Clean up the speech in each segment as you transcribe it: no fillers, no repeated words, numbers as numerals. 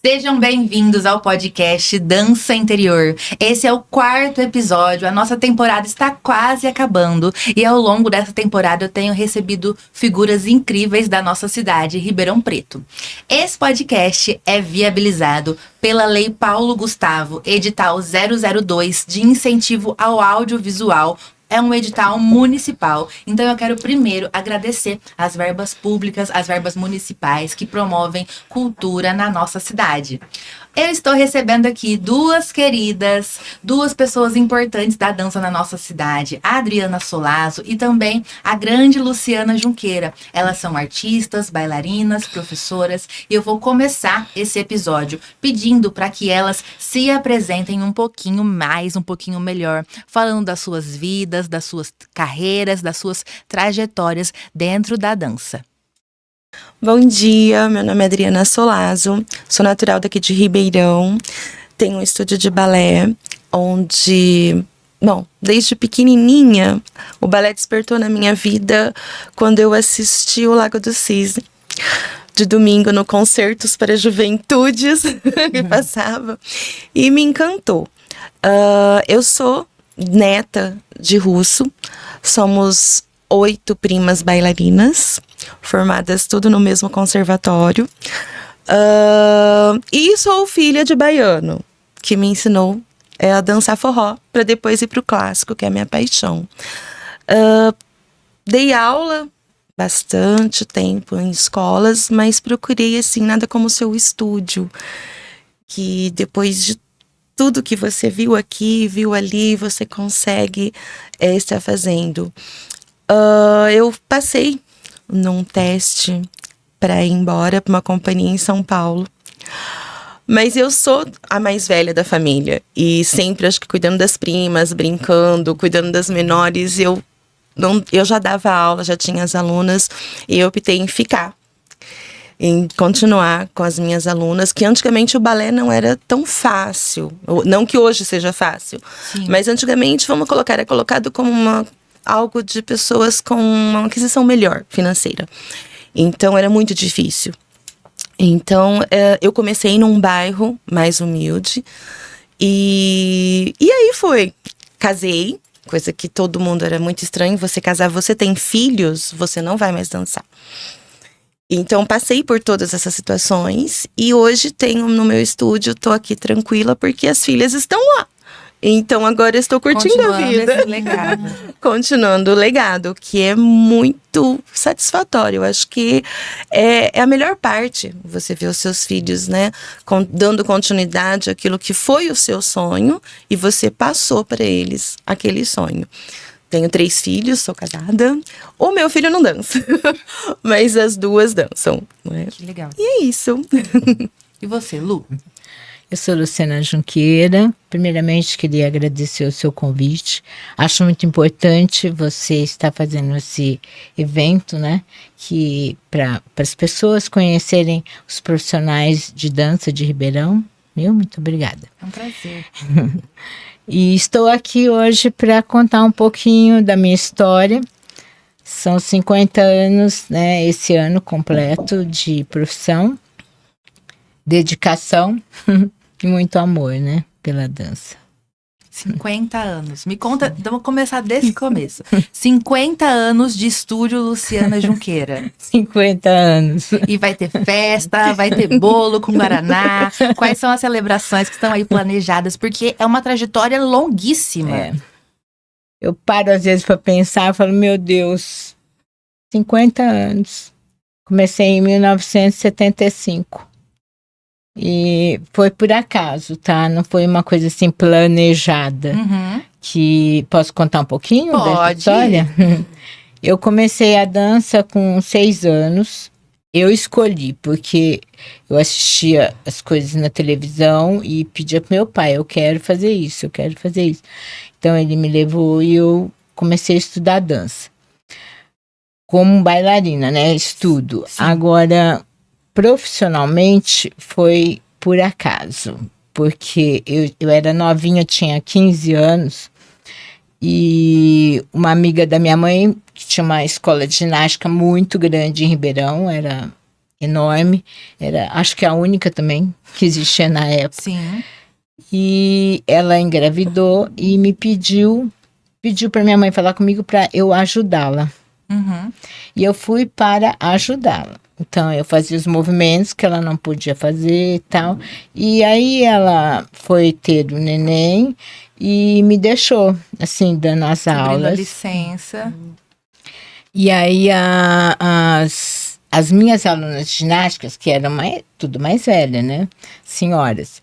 Sejam bem-vindos ao podcast Dança Interior. Esse é o 4º episódio, a nossa temporada está quase acabando e ao longo dessa temporada eu tenho recebido figuras incríveis da nossa cidade, Ribeirão Preto. Esse podcast é viabilizado pela Lei Paulo Gustavo, edital 002 de incentivo ao audiovisual. É um edital municipal, então eu quero primeiro agradecer as verbas públicas, as verbas municipais que promovem cultura na nossa cidade. Eu estou recebendo aqui duas pessoas importantes da dança na nossa cidade, a Adriana Solazo e também a grande Luciana Junqueira. Elas são artistas, bailarinas, professoras e eu vou começar esse episódio pedindo para que elas se apresentem um pouquinho mais, um pouquinho melhor, falando das suas vidas, das suas carreiras, das suas trajetórias dentro da dança. Bom dia, meu nome é Adriana Solazo, sou natural daqui de Ribeirão, tenho um estúdio de balé, onde, desde pequenininha, o balé despertou na minha vida quando eu assisti o Lago do Cisne, de domingo no Concertos para Juventudes, que passava, e me encantou. Eu sou neta de russo, somos 8 primas bailarinas, formadas tudo no mesmo conservatório. E sou filha de baiano, que me ensinou a dançar forró, para depois ir para o clássico, que é a minha paixão. Dei aula bastante tempo em escolas, mas procurei, assim, nada como seu estúdio, que depois de tudo que você viu aqui, viu ali, você consegue estar fazendo. Eu passei num teste para ir embora para uma companhia em São Paulo. Mas eu sou a mais velha da família. E sempre, acho que cuidando das primas, brincando, cuidando das menores, eu já dava aula, já tinha as alunas. E eu optei em ficar, em continuar com as minhas alunas, que antigamente o balé não era tão fácil. Não que hoje seja fácil. Sim. Mas antigamente, era colocado como algo de pessoas com uma aquisição melhor financeira. Então, era muito difícil. Então, eu comecei num bairro mais humilde. E aí foi. Casei, coisa que todo mundo era muito estranho. Você casar, você tem filhos, você não vai mais dançar. Então, passei por todas essas situações. E hoje tenho no meu estúdio, tô aqui tranquila, porque as filhas estão lá. Então, agora eu estou curtindo a vida. Esse legado. Continuando o legado, que é muito satisfatório. Eu acho que é a melhor parte, você ver os seus filhos, né, dando continuidade àquilo que foi o seu sonho e você passou para eles aquele sonho. Tenho 3 filhos, sou casada. O meu filho não dança, mas as duas dançam. Né? Que legal. E é isso. E você, Lu? Eu sou Luciana Junqueira. Primeiramente, queria agradecer o seu convite. Acho muito importante você estar fazendo esse evento, né? Que para as pessoas conhecerem os profissionais de dança de Ribeirão. Muito obrigada. É um prazer. E estou aqui hoje para contar um pouquinho da minha história. São 50 anos, né? Esse ano completo de profissão, dedicação e muito amor, né, pela dança. 50 anos. Me conta, então vamos começar desse começo. 50 anos de estúdio Luciana Junqueira. 50 anos. E vai ter festa, vai ter bolo com guaraná. Quais são as celebrações que estão aí planejadas? Porque é uma trajetória longuíssima. Eu paro às vezes para pensar, falo, meu Deus, 50 anos. Comecei em 1975. E foi por acaso, tá? Não foi uma coisa assim planejada. Uhum. Que posso contar um pouquinho dessa Pode. história? Eu comecei a dança com 6 anos. Eu escolhi, porque eu assistia as coisas na televisão e pedia pro meu pai, eu quero fazer isso, eu quero fazer isso. Então ele me levou e eu comecei a estudar dança. Como bailarina, né? Estudo. Sim. Agora, profissionalmente, foi por acaso. Porque eu era novinha, tinha 15 anos. E uma amiga da minha mãe, que tinha uma escola de ginástica muito grande em Ribeirão, era enorme. Era, acho que a única também que existia na época. Sim. E ela engravidou e me pediu para minha mãe falar comigo para eu ajudá-la. Uhum. E eu fui para ajudá-la. Então, eu fazia os movimentos que ela não podia fazer e tal. E aí, ela foi ter o neném e me deixou, assim, dando as Abrindo a aulas. licença. E aí, as minhas alunas de ginásticas, que eram tudo mais velha, né? Senhoras,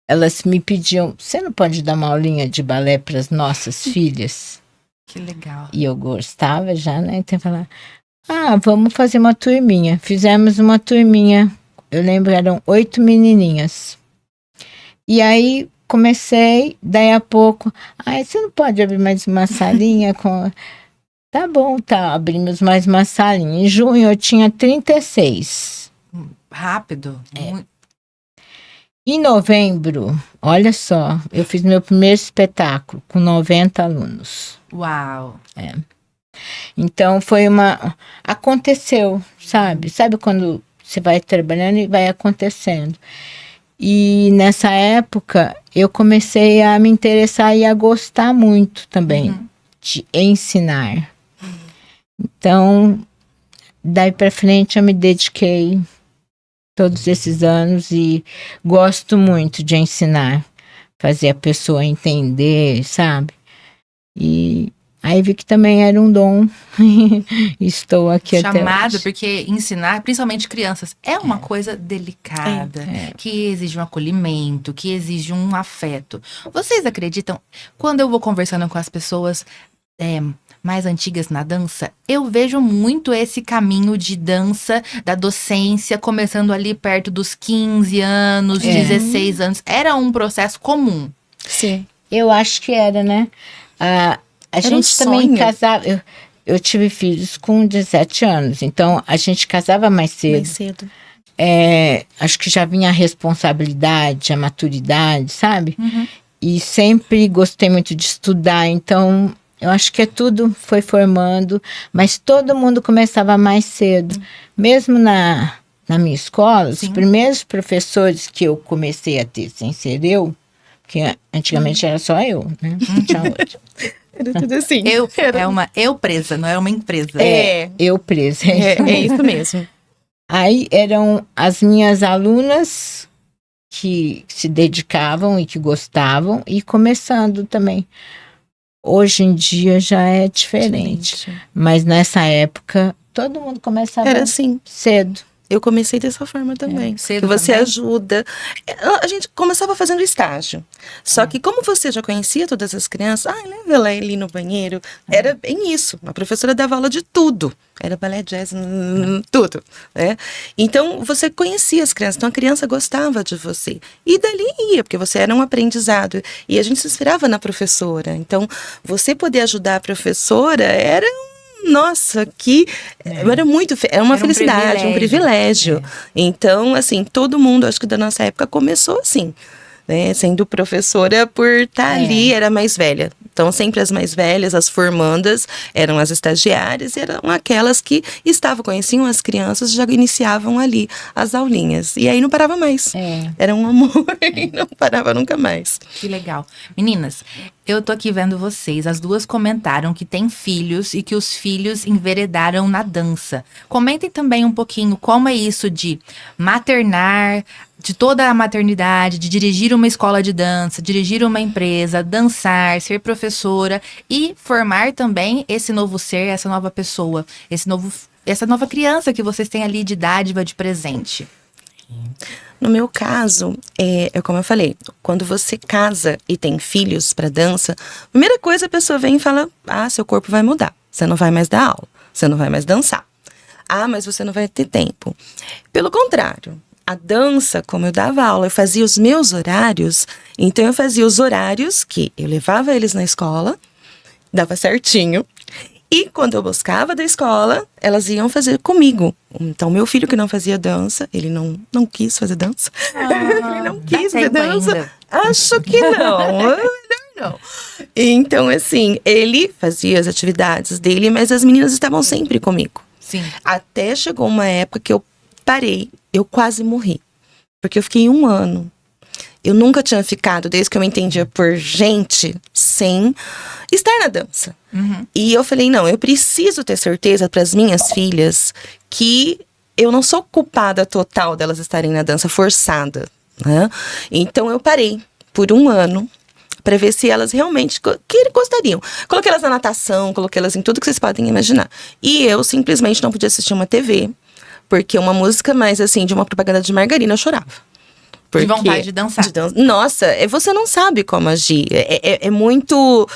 elas me pediam, você não pode dar uma aulinha de balé para as nossas filhas? Que legal. E eu gostava já, né? Então, falar, vamos fazer uma turminha. Fizemos uma turminha. Eu lembro, eram 8 menininhas. E aí, comecei, daí a pouco, você não pode abrir mais uma salinha com... Tá bom, tá, abrimos mais uma salinha. Em junho, eu tinha 36. Rápido. Muito. Em novembro, olha só, eu fiz meu primeiro espetáculo com 90 alunos. Uau. Então aconteceu, sabe? Sabe quando você vai trabalhando e vai acontecendo. E nessa época eu comecei a me interessar e a gostar muito também de ensinar. Então, daí para frente eu me dediquei todos esses anos e gosto muito de ensinar, fazer a pessoa entender, sabe? E aí vi que também era um dom. Estou aqui até Chamado, hoje. porque ensinar, principalmente crianças, é uma coisa delicada, que exige um acolhimento, que exige um afeto. Vocês acreditam? Quando eu vou conversando com as pessoas mais antigas na dança, eu vejo muito esse caminho de dança, da docência, começando ali perto dos 15 anos, 16 anos. Era um processo comum. Sim. Eu acho que era, né? A gente também casava. Eu tive filhos com 17 anos, então a gente casava mais cedo. Mais cedo. Acho que já vinha a responsabilidade, a maturidade, sabe? E sempre gostei muito de estudar, então eu acho que tudo foi formando, mas todo mundo começava mais cedo. Mesmo na minha escola, os primeiros professores que eu comecei a ter sem ser eu, porque antigamente era só eu, né? Não tinha outro. Era tudo assim. É uma eu presa, não é uma empresa. Eu presa. É isso mesmo. Aí eram as minhas alunas que se dedicavam e que gostavam, e começando também. Hoje em dia já é diferente. Mas nessa época, todo mundo começava Era assim. cedo. Eu comecei dessa forma também. Cedo que você também? ajuda. A gente começava fazendo estágio. Só que como você já conhecia todas as crianças, leva ela ali no banheiro. Era bem isso. A professora dava aula de tudo. Era balé, jazz, tudo. Né? Então, você conhecia as crianças. Então, a criança gostava de você. E dali ia, porque você era um aprendizado. E a gente se inspirava na professora. Então, você poder ajudar a professora era nossa, era uma felicidade, um privilégio. Então, assim, todo mundo, acho que da nossa época começou assim, né? Sendo professora por estar ali, era mais velha. Então, sempre as mais velhas, as formandas, eram as estagiárias, eram aquelas que conheciam as crianças, já iniciavam ali as aulinhas. E aí não parava mais. Era um amor e não parava nunca mais. Que legal. Meninas, eu tô aqui vendo vocês. As duas comentaram que têm filhos e que os filhos enveredaram na dança. Comentem também um pouquinho como é isso de maternar, de toda a maternidade, de dirigir uma escola de dança, dirigir uma empresa, dançar, ser professora e formar também esse novo ser, essa nova pessoa, essa nova criança que vocês têm ali de dádiva, de presente. No meu caso, é como eu falei, quando você casa e tem filhos para dança, a primeira coisa a pessoa vem e fala, seu corpo vai mudar, você não vai mais dar aula, você não vai mais dançar. Mas você não vai ter tempo. Pelo contrário, a dança, como eu dava aula, eu fazia os meus horários, então eu fazia os horários que eu levava eles na escola, dava certinho, e quando eu buscava da escola, elas iam fazer comigo. Então, meu filho que não fazia dança, ele não quis fazer dança. Ele não quis fazer dança. Ainda. Acho que não. Não. Então, assim, ele fazia as atividades dele, mas as meninas estavam sempre comigo. Sim. Até chegou uma época que eu parei, eu quase morri. Porque eu fiquei 1 ano. Eu nunca tinha ficado, desde que eu me entendia por gente, sem estar na dança. E eu falei, não, eu preciso ter certeza para as minhas filhas que eu não sou culpada total delas estarem na dança forçada, né? Então eu parei por 1 ano para ver se elas realmente gostariam. Coloquei elas na natação, coloquei elas em tudo que vocês podem imaginar. E eu simplesmente não podia assistir uma TV, porque uma música mais assim, de uma propaganda de margarina, eu chorava. De vontade de dançar. Nossa, você não sabe como agir. É muito...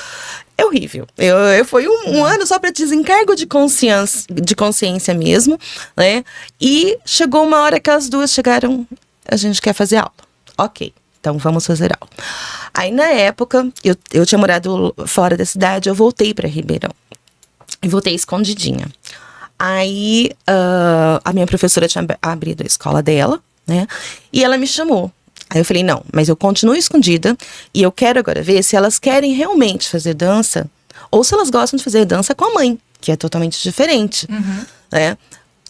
É horrível. Foi um ano só para desencargo de consciência mesmo, né? E chegou uma hora que as duas chegaram, a gente quer fazer aula. Ok, então vamos fazer aula. Aí na época, eu tinha morado fora da cidade, eu voltei para Ribeirão. E voltei escondidinha. Aí a minha professora tinha abrido a escola dela, né? E ela me chamou. Aí eu falei, não, mas eu continuo escondida e eu quero agora ver se elas querem realmente fazer dança ou se elas gostam de fazer dança com a mãe, que é totalmente diferente, né?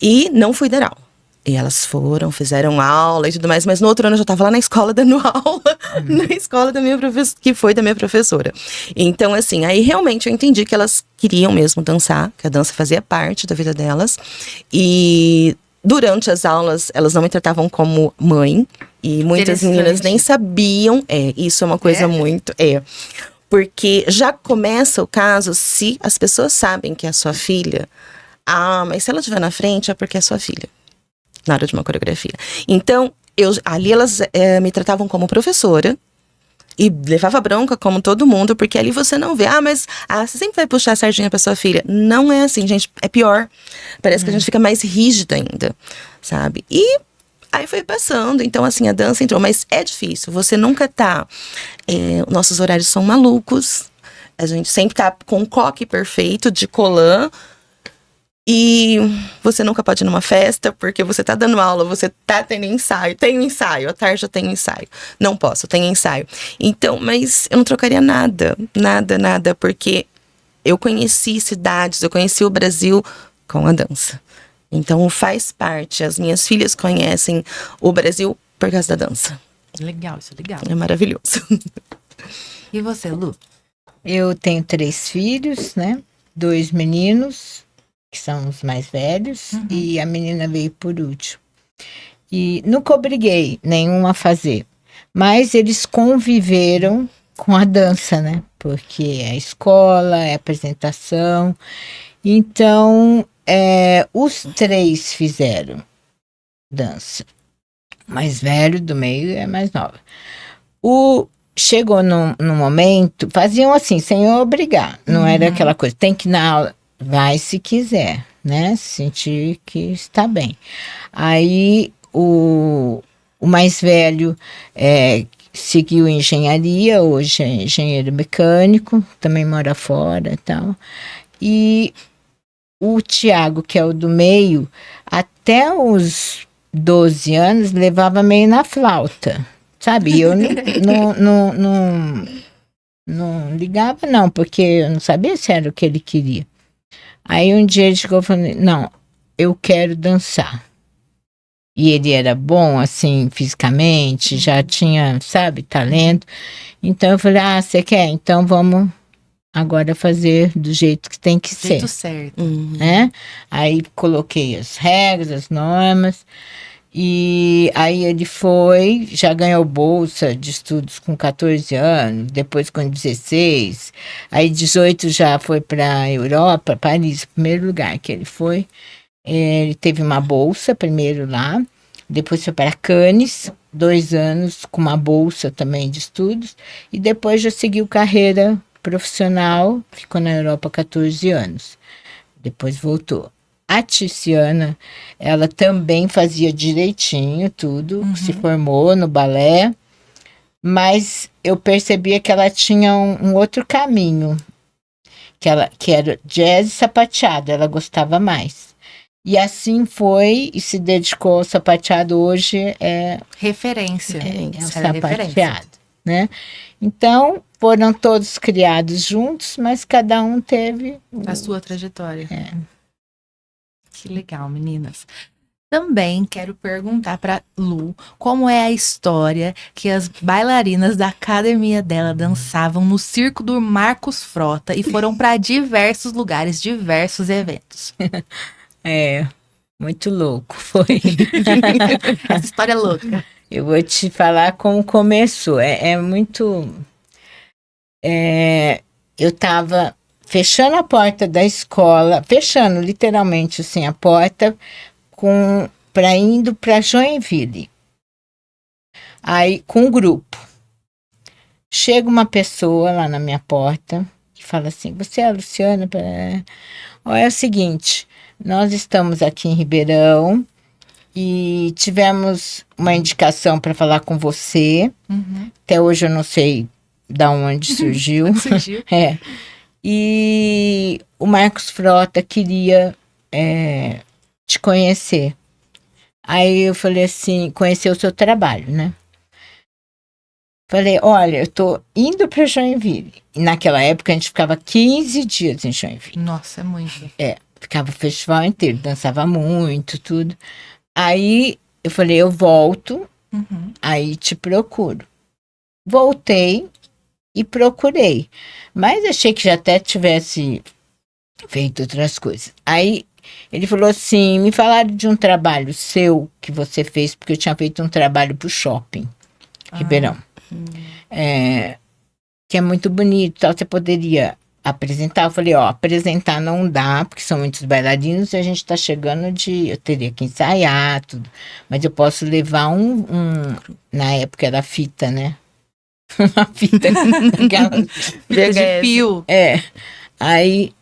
E não fui dar aula. E elas foram, fizeram aula e tudo mais, mas no outro ano eu já estava lá na escola dando aula, na escola da minha professora, que foi da minha professora. Então, assim, aí realmente eu entendi que elas queriam mesmo dançar, que a dança fazia parte da vida delas. E durante as aulas, elas não me tratavam como mãe. E muitas meninas nem sabiam. Isso é uma coisa muito... Porque já começa o caso se as pessoas sabem que é a sua filha. Ah, mas se ela estiver na frente é porque é sua filha. Na hora de uma coreografia. Então, ali elas me tratavam como professora. E levava bronca como todo mundo, porque ali você não vê. Mas você sempre vai puxar a sardinha pra sua filha. Não é assim, gente. É pior. Parece que a gente fica mais rígida ainda, sabe? E aí foi passando. Então, assim, a dança entrou. Mas é difícil. Você nunca tá... nossos horários são malucos. A gente sempre tá com um coque perfeito de colã. E você nunca pode ir numa festa, porque você tá dando aula, você tá tendo ensaio. Tem ensaio, à tarde eu tenho ensaio. Não posso, tenho ensaio. Então, mas eu não trocaria nada, porque eu conheci cidades, eu conheci o Brasil com a dança. Então, faz parte. As minhas filhas conhecem o Brasil por causa da dança. Legal, isso é legal. É maravilhoso. E você, Lu? Eu tenho 3 filhos, né? 2 meninos, que são os mais velhos, e a menina veio por último. E nunca obriguei nenhum a fazer, mas eles conviveram com a dança, né? Porque é a escola, é a apresentação. Então, os 3 fizeram dança. O mais velho do meio é mais nova. Chegou num momento, faziam assim, sem eu obrigar. Não era aquela coisa, tem que ir na aula. Vai se quiser, né? Sentir que está bem. Aí o mais velho seguiu engenharia, hoje é engenheiro mecânico, também mora fora e tal. E o Tiago, que é o do meio, até os 12 anos levava meio na flauta, sabe? E eu não ligava não, porque eu não sabia se era o que ele queria. Aí um dia ele chegou e falou, não, eu quero dançar. E ele era bom, assim, fisicamente, já tinha, sabe, talento. Então eu falei, você quer? Então vamos agora fazer do jeito que tem que ser. Do jeito certo. Né? Aí coloquei as regras, as normas. E aí ele foi, já ganhou bolsa de estudos com 14 anos, depois com 16, aí 18 já foi para a Europa, Paris, primeiro lugar que ele foi. Ele teve uma bolsa primeiro lá, depois foi para Cannes, 2 anos com uma bolsa também de estudos, e depois já seguiu carreira profissional, ficou na Europa 14 anos, depois voltou. A Tiziana, ela também fazia direitinho tudo, se formou no balé, mas eu percebia que ela tinha um outro caminho, que era jazz e sapateado, ela gostava mais. E assim foi, e se dedicou ao sapateado, hoje referência. É o sapateado, né? Então, foram todos criados juntos, mas cada um teve a sua trajetória. Que legal, meninas. Também quero perguntar para Lu como é a história que as bailarinas da academia dela dançavam no circo do Marcos Frota e foram para diversos lugares, diversos eventos. É, muito louco foi. Essa história é louca. Eu vou te falar como começou. Eu tava fechando a porta da escola, fechando literalmente assim a porta, indo para Joinville. Aí, com um grupo. Chega uma pessoa lá na minha porta e fala assim: Você é a Luciana? É o seguinte, nós estamos aqui em Ribeirão e tivemos uma indicação para falar com você. Uhum. Até hoje eu não sei da onde surgiu. Surgiu. E o Marcos Frota queria te conhecer. Aí eu falei assim, conhecer o seu trabalho, né? Falei, olha, eu tô indo para Joinville. E naquela época a gente ficava 15 dias em Joinville. Nossa, é muito. Ficava o festival inteiro, dançava muito, tudo. Aí eu falei, eu volto, aí te procuro. Voltei e procurei. Mas achei que já até tivesse feito outras coisas. Aí ele falou assim, me falaram de um trabalho seu que você fez, porque eu tinha feito um trabalho pro shopping, Ribeirão. Que é muito bonito, tal, você poderia apresentar? Eu falei, apresentar não dá, porque são muitos bailarinos e a gente tá chegando eu teria que ensaiar, tudo. Mas eu posso levar na época era fita, né? Uma fita Fita de fio. Aí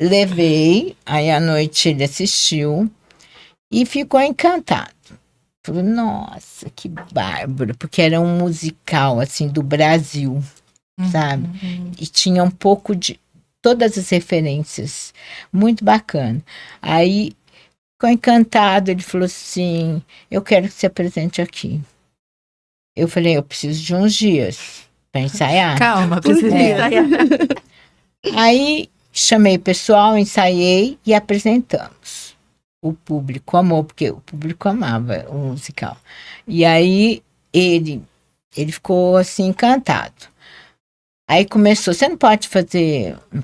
levei, aí à noite ele assistiu e ficou encantado. Falou, nossa, que bárbaro, porque era um musical, assim, do Brasil, sabe? E tinha um pouco de todas as referências, muito bacana. Aí, ficou encantado, ele falou assim, eu quero que você apresente aqui. Eu falei, eu preciso de uns dias para ensaiar. Calma, preciso ensaiar. Aí, chamei o pessoal, ensaiei e apresentamos. O público amou, porque o público amava o musical. E aí, ele ficou assim, encantado. Aí começou, você não pode fazer um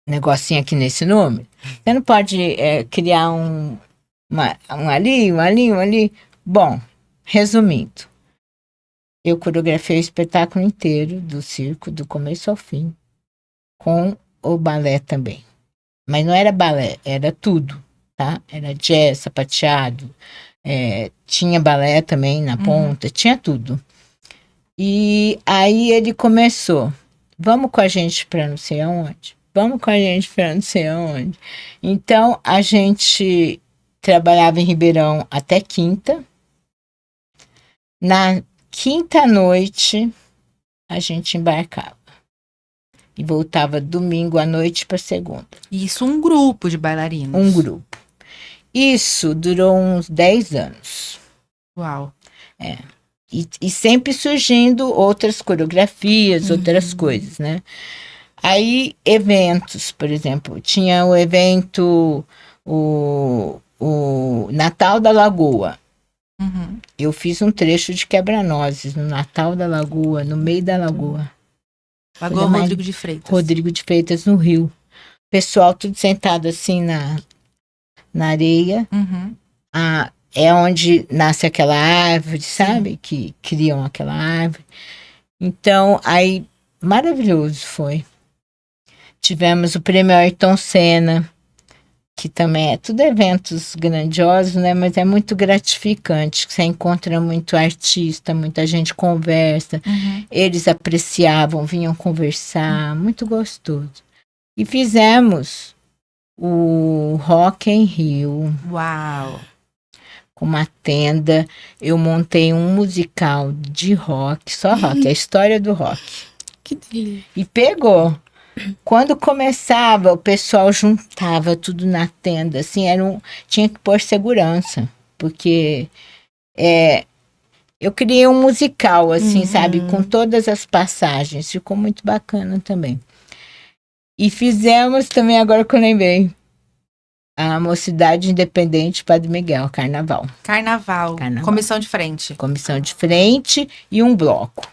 negocinho aqui nesse número? Você não pode criar um ali? Bom, resumindo, eu coreografei o espetáculo inteiro do circo, do começo ao fim, com o balé também. Mas não era balé, era tudo. Tá? Era jazz, sapateado, tinha balé também na ponta, tinha tudo. E aí ele começou, vamos com a gente para não sei aonde, vamos com a gente para não sei aonde. Então a gente trabalhava em Ribeirão até quinta. Na quinta noite a gente embarcava e voltava domingo à noite para segunda. Isso um grupo de bailarinos. Um grupo. Isso durou uns 10 anos. Uau. E sempre surgindo outras coreografias, outras coisas, né? Aí, eventos, por exemplo. Tinha o evento, o Natal da Lagoa. Eu fiz um trecho de Quebra-Nozes no Natal da Lagoa, no meio da lagoa. Lagoa Rodrigo de Freitas. Rodrigo de Freitas, no Rio. Pessoal tudo sentado assim na areia. É onde nasce aquela árvore, sabe? Que criam aquela árvore. Então, aí, maravilhoso foi. Tivemos o prêmio Ayrton Senna, que também é tudo eventos grandiosos, né? Mas é muito gratificante, você encontra muito artista, muita gente conversa. Eles apreciavam, vinham conversar, muito gostoso. E fizemos o Rock em Rio. Uau! Com uma tenda, eu montei um musical de rock, só rock, a história do rock. Que delícia. E pegou. Quando começava, o pessoal juntava tudo na tenda, assim, tinha que pôr segurança, porque eu criei um musical, assim, sabe, com todas as passagens, ficou muito bacana também. E fizemos também, agora que eu lembrei, A Mocidade Independente Padre Miguel, Carnaval. Carnaval. Comissão de frente. Comissão de frente e um bloco.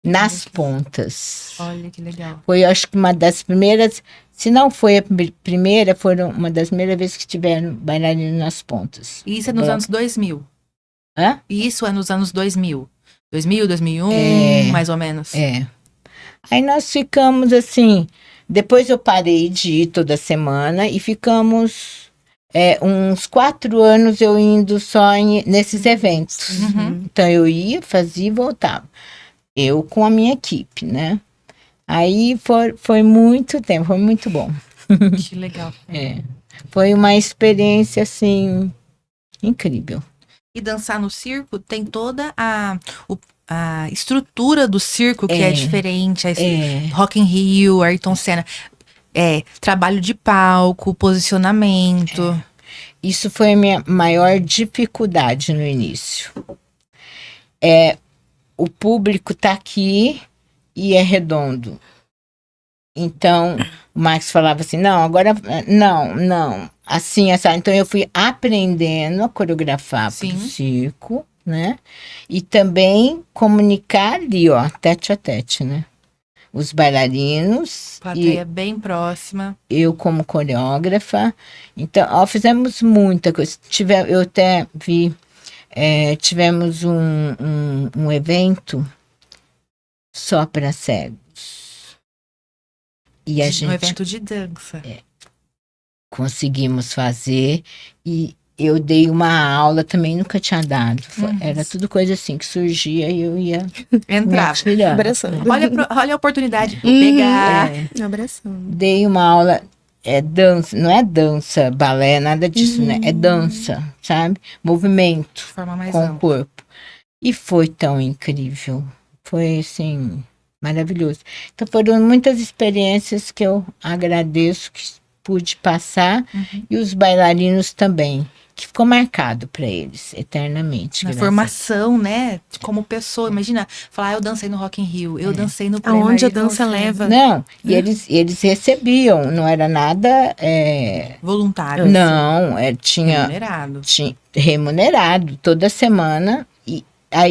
Nas pontas. Olha que legal. Foi, acho que uma das primeiras, se não foi a primeira, foram uma das primeiras vezes que tiveram bailarinos nas pontas. E isso é nos anos 2000? Hã? Isso é nos anos 2000? 2000, 2001, mais ou menos? É. Aí nós ficamos assim, depois eu parei de ir toda semana e ficamos uns 4 anos eu indo só nesses eventos. Então eu ia, fazia e voltava. Eu com a minha equipe, né? Aí foi muito tempo, foi muito bom. Que legal. Foi uma experiência, assim, incrível. E dançar no circo tem toda a estrutura do circo que é diferente. Rock in Rio, Ayrton Senna. Trabalho de palco, posicionamento. Isso foi a minha maior dificuldade no início. O público tá aqui e é redondo. Então, o Max falava assim, não, agora, não, assim, essa. Então, eu fui aprendendo a coreografar pro circo, né? E também comunicar ali, ó, tete a tete, né? Os bailarinos. Plateia bem próxima. Eu como coreógrafa. Então, ó, fizemos muita coisa. Eu até vi, tivemos um evento só para cegos. E a gente, um evento de dança. Conseguimos fazer e eu dei uma aula também, nunca tinha dado. Era tudo coisa assim que surgia e eu ia entrar. Abraçando. Olha a oportunidade. Pegar. Abraçando. Dei uma aula, dança, não é dança, balé, nada disso, né? É dança, sabe? Movimento De forma mais com ampla. o corpo. E foi tão incrível. Foi assim, maravilhoso. Então foram muitas experiências que eu agradeço que pude passar e os bailarinos também, que ficou marcado para eles eternamente. Na formação, né? Como pessoa, imagina, falar, eu dancei no Rock in Rio, eu dancei no Prêmio Aonde a Ayrton dança Senna. leva. Não, e eles recebiam, não era nada Voluntário. não, tinha remunerado toda semana.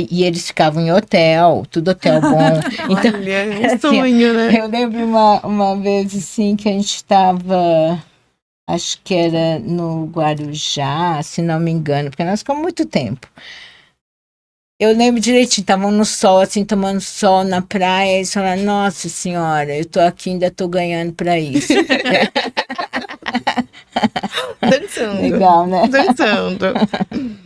E eles ficavam em hotel, tudo hotel bom. Então, Olha, um sonho, né? eu lembro uma vez, assim, que a gente estava, acho que era no Guarujá, se não me engano, porque nós ficamos muito tempo. Eu lembro direitinho, estavam no sol, assim, tomando sol na praia, e eles falaram, nossa senhora, eu tô aqui, ainda tô ganhando pra isso. Dançando. Legal, né? Dançando.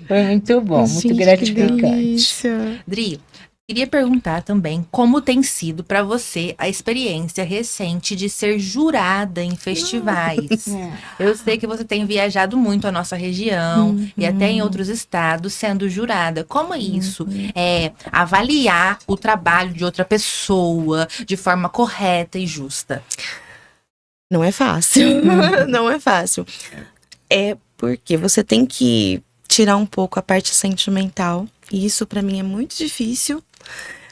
Foi muito bom, muito gratificante. Dri, queria perguntar também como tem sido para você a experiência recente de ser jurada em festivais. Eu sei que você tem viajado muito a nossa região e até em outros estados sendo jurada. Como é isso? Avaliar o trabalho de outra pessoa de forma correta e justa. Não é fácil. Não é fácil. É porque você tem que tirar um pouco a parte sentimental. E isso pra mim é muito difícil.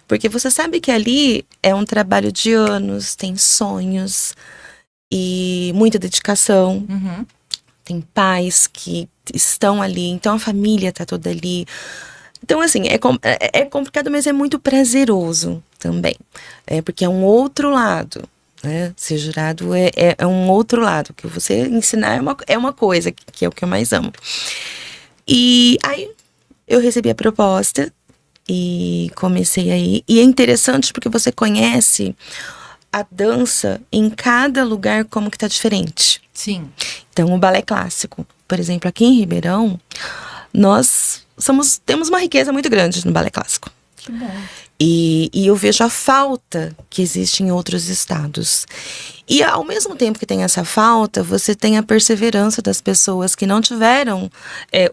Porque você sabe que ali é um trabalho de anos, tem sonhos e muita dedicação. Tem pais que estão ali, então a família tá toda ali. Então, assim, é complicado, mas é muito prazeroso também. Porque é um outro lado. Ser jurado é um outro lado, que você ensinar é uma coisa, que é o que eu mais amo. E aí eu recebi a proposta e comecei aí. E é interessante porque você conhece a dança em cada lugar como que tá diferente. Sim. Então, o balé clássico, por exemplo, aqui em Ribeirão, nós temos uma riqueza muito grande no balé clássico. Que bom. E eu vejo a falta que existe em outros estados. E ao mesmo tempo que tem essa falta, você tem a perseverança das pessoas que não tiveram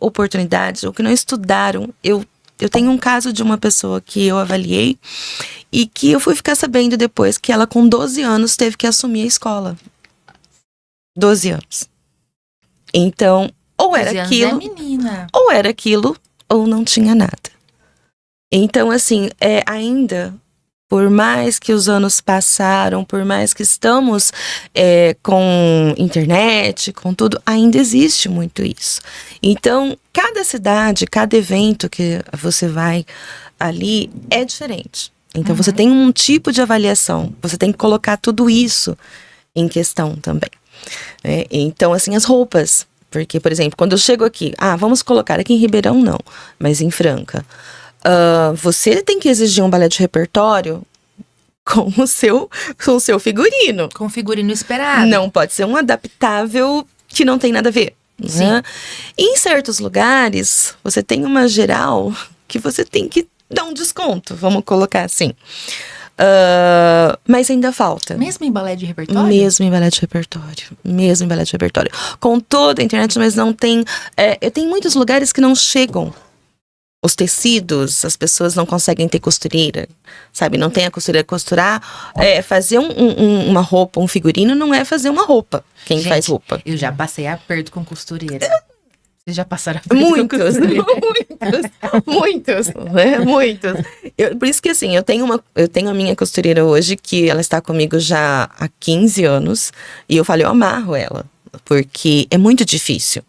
oportunidades ou que não estudaram. Eu tenho um caso de uma pessoa que eu avaliei e que eu fui ficar sabendo depois que ela com 12 anos teve que assumir a escola. 12 anos. Então, ou era aquilo, menina. ou era aquilo, ou não tinha nada. Então, assim, ainda por mais que os anos passaram, por mais que estamos com internet, com tudo, ainda existe muito isso. Então, cada cidade, cada evento que você vai ali é diferente. Então, você tem um tipo de avaliação, você tem que colocar tudo isso em questão também. Então, assim, as roupas. Porque, por exemplo, quando eu chego aqui, vamos colocar aqui em Ribeirão, não, mas em Franca. Você tem que exigir um balé de repertório com o seu figurino. Com figurino esperado. Não pode ser um adaptável que não tem nada a ver. Né? Em certos lugares, você tem uma geral que você tem que dar um desconto, vamos colocar assim. Mas ainda falta. Mesmo em balé de repertório? Mesmo em balé de repertório. Mesmo em balé de repertório. Com toda a internet, mas não tem... Tem muitos lugares que não chegam. Os tecidos, as pessoas não conseguem ter costureira, sabe? Não tem a costureira costurar. Fazer uma roupa, um figurino, não é fazer uma roupa. Quem faz roupa. Eu já passei aperto com costureira. Vocês já passaram aperto com costureira? Muitos, né? Muitos. Por isso que, assim, eu tenho a minha costureira hoje, que ela está comigo já há 15 anos. E eu amarro ela, porque é muito difícil.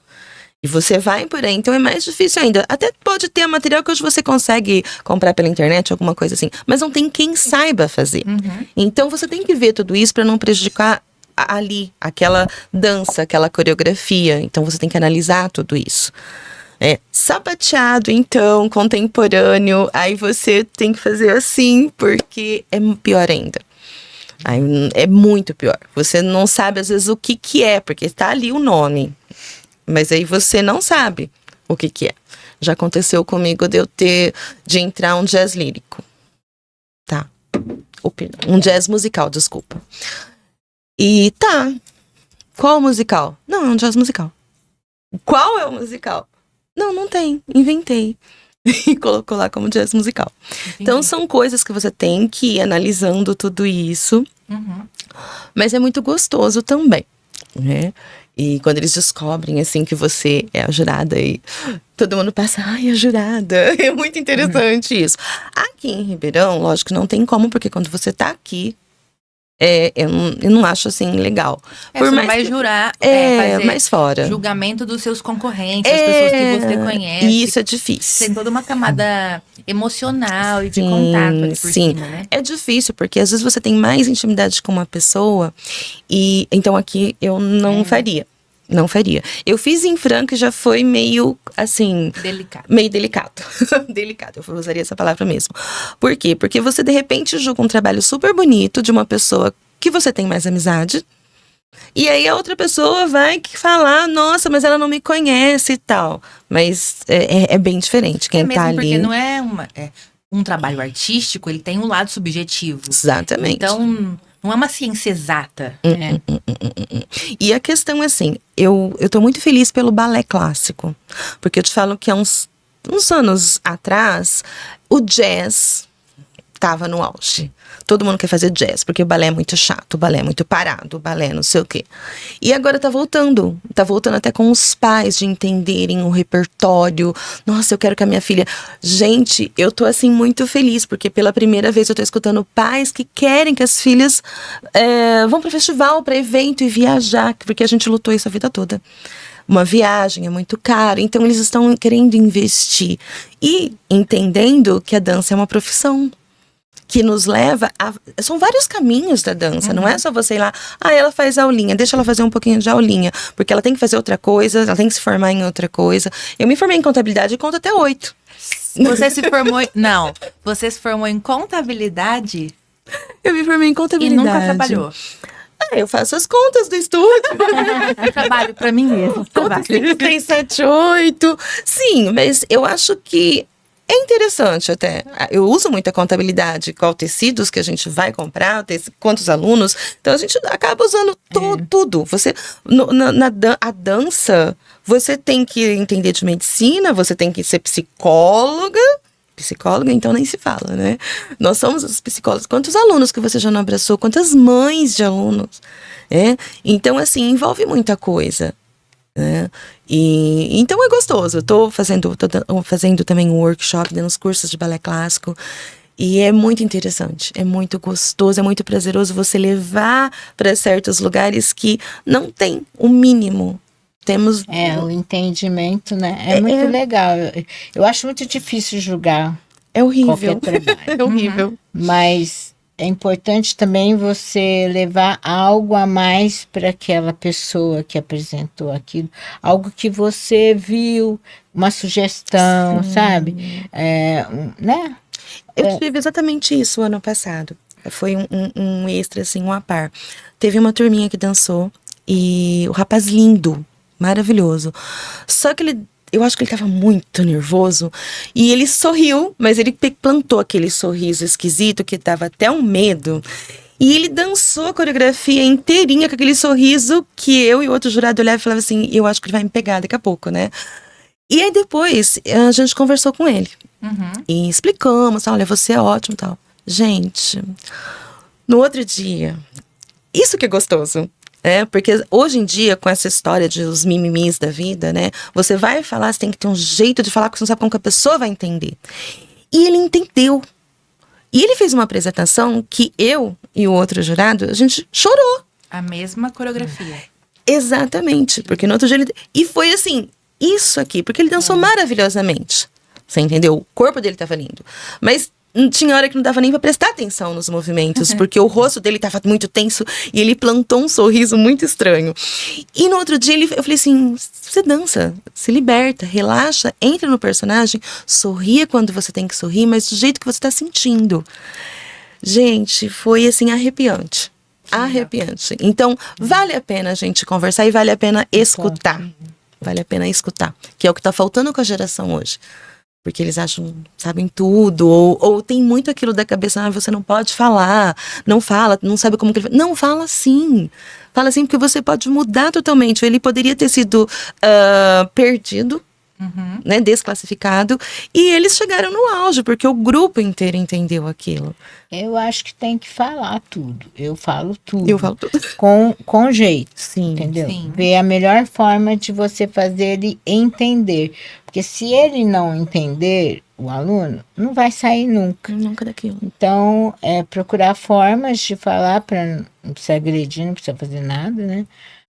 E você vai por aí, então é mais difícil ainda. Até pode ter material que hoje você consegue comprar pela internet, alguma coisa assim. Mas não tem quem saiba fazer. Então você tem que ver tudo isso para não prejudicar ali, aquela dança, aquela coreografia. Então você tem que analisar tudo isso. Sapateado, então, contemporâneo. Aí você tem que fazer assim, porque é pior ainda. Aí é muito pior. Você não sabe, às vezes, o que é, porque está ali o nome. Mas aí você não sabe o que é. Já aconteceu comigo de entrar um jazz lírico. Tá. Um jazz musical, desculpa. E qual o musical? Não, é um jazz musical. Qual é o musical? Não tem. Inventei. E colocou lá como jazz musical. Entendi. Então são coisas que você tem que ir analisando tudo isso. Mas é muito gostoso também, né? E quando eles descobrem, assim, que você é a jurada e todo mundo passa, a jurada. É muito interessante isso. Aqui em Ribeirão, lógico que não tem como, porque quando você tá aqui, eu não acho, assim, legal. Por mais vai jurar, fazer mais fora. Julgamento dos seus concorrentes, as pessoas que você conhece. E isso é difícil. Tem toda uma camada emocional e de contato ali por cima, né? É difícil, porque às vezes você tem mais intimidade com uma pessoa, e então aqui eu não faria. Não faria. Eu fiz em Franca e já foi meio, assim... Delicado. Meio delicado. Delicado, eu usaria essa palavra mesmo. Por quê? Porque você, de repente, julga um trabalho super bonito de uma pessoa que você tem mais amizade. E aí a outra pessoa vai falar, nossa, mas ela não me conhece e tal. Mas é bem diferente quem tá ali. Porque não é um trabalho artístico, ele tem um lado subjetivo. Exatamente. Então... Não é uma ciência exata. E a questão é assim, eu tô muito feliz pelo balé clássico. Porque eu te falo que há uns anos atrás, o jazz tava no auge. Todo mundo quer fazer jazz, porque o balé é muito chato, o balé é muito parado, o balé não sei o quê. E agora tá voltando até com os pais de entenderem o repertório. Nossa, eu quero que a minha filha... Gente, eu tô assim muito feliz, porque pela primeira vez eu tô escutando pais que querem que as filhas vão para festival, para evento e viajar, porque a gente lutou isso a vida toda. Uma viagem é muito caro, então eles estão querendo investir e entendendo que a dança é uma profissão. Que nos leva a... São vários caminhos da dança, não é só você ir lá, ela faz aulinha, deixa ela fazer um pouquinho de aulinha, porque ela tem que fazer outra coisa, ela tem que se formar em outra coisa. Eu me formei em contabilidade e conto até 8. Você se formou... Não, você se formou em contabilidade? Eu me formei em contabilidade. E nunca trabalhou? Eu faço as contas do estúdio. Trabalho pra mim mesmo. Conta 5, 6, 7, 8. Sim, mas eu acho que é interessante até. Eu uso muito a contabilidade, qual tecidos que a gente vai comprar, quantos alunos. Então a gente acaba usando tudo. Você, a dança, você tem que entender de medicina, você tem que ser psicóloga, então nem se fala, né? Nós somos os psicólogos. Quantos alunos que você já não abraçou? Quantas mães de alunos? Então, assim, envolve muita coisa. E então é gostoso. Eu tô fazendo também um workshop, dando uns cursos de balé clássico. E é muito interessante, é muito gostoso, é muito prazeroso você levar para certos lugares que não tem o mínimo. Temos. O entendimento, né? É muito legal. Eu acho muito difícil julgar É horrível. qualquer trabalho. É horrível. Mas é importante também você levar algo a mais para aquela pessoa que apresentou aquilo. Algo que você viu, uma sugestão, sabe? Né? Eu tive exatamente isso ano passado. Foi um extra, assim, um à par. Teve uma turminha que dançou e o rapaz lindo, maravilhoso. Só que eu acho que ele tava muito nervoso e ele sorriu, mas ele plantou aquele sorriso esquisito que dava até um medo. E ele dançou a coreografia inteirinha com aquele sorriso que eu e outro jurado olhava e falava assim, eu acho que ele vai me pegar daqui a pouco, né? E aí depois a gente conversou com ele. E explicamos, olha, você é ótimo e tal. Gente, no outro dia, isso que é gostoso. Porque hoje em dia, com essa história de os mimimis da vida, né? Você vai falar, você tem que ter um jeito de falar, porque você não sabe como que a pessoa vai entender. E ele entendeu. E ele fez uma apresentação que eu e o outro jurado, a gente chorou. A mesma coreografia. Exatamente, porque no outro dia ele... E foi assim, isso aqui, porque ele dançou maravilhosamente. Você entendeu? O corpo dele tava lindo. Mas tinha hora que não dava nem pra prestar atenção nos movimentos, porque o rosto dele tava muito tenso e ele plantou um sorriso muito estranho. E no outro dia eu falei assim, você dança, se liberta, relaxa, entra no personagem, sorria quando você tem que sorrir, mas do jeito que você tá sentindo. Gente, foi assim, arrepiante. Arrepiante. Então, vale a pena a gente conversar e vale a pena escutar. Vale a pena escutar, que é o que tá faltando com a geração hoje. Porque eles acham, sabem tudo, ou tem muito aquilo da cabeça, você não pode falar, não fala, não sabe como que ele... Não, fala sim. Fala sim, porque você pode mudar totalmente. Ele poderia ter sido perdido, né, desclassificado, e eles chegaram no auge, porque o grupo inteiro entendeu aquilo. Eu acho que tem que falar tudo. Eu falo tudo. Eu falo tudo. Com jeito, Sim, entendeu? sim. Ver a melhor forma de você fazer ele entender. Porque se ele não entender, o aluno, não vai sair nunca. Nunca daquilo. Então, procurar formas de falar para não precisa agredir, não precisa fazer nada, né?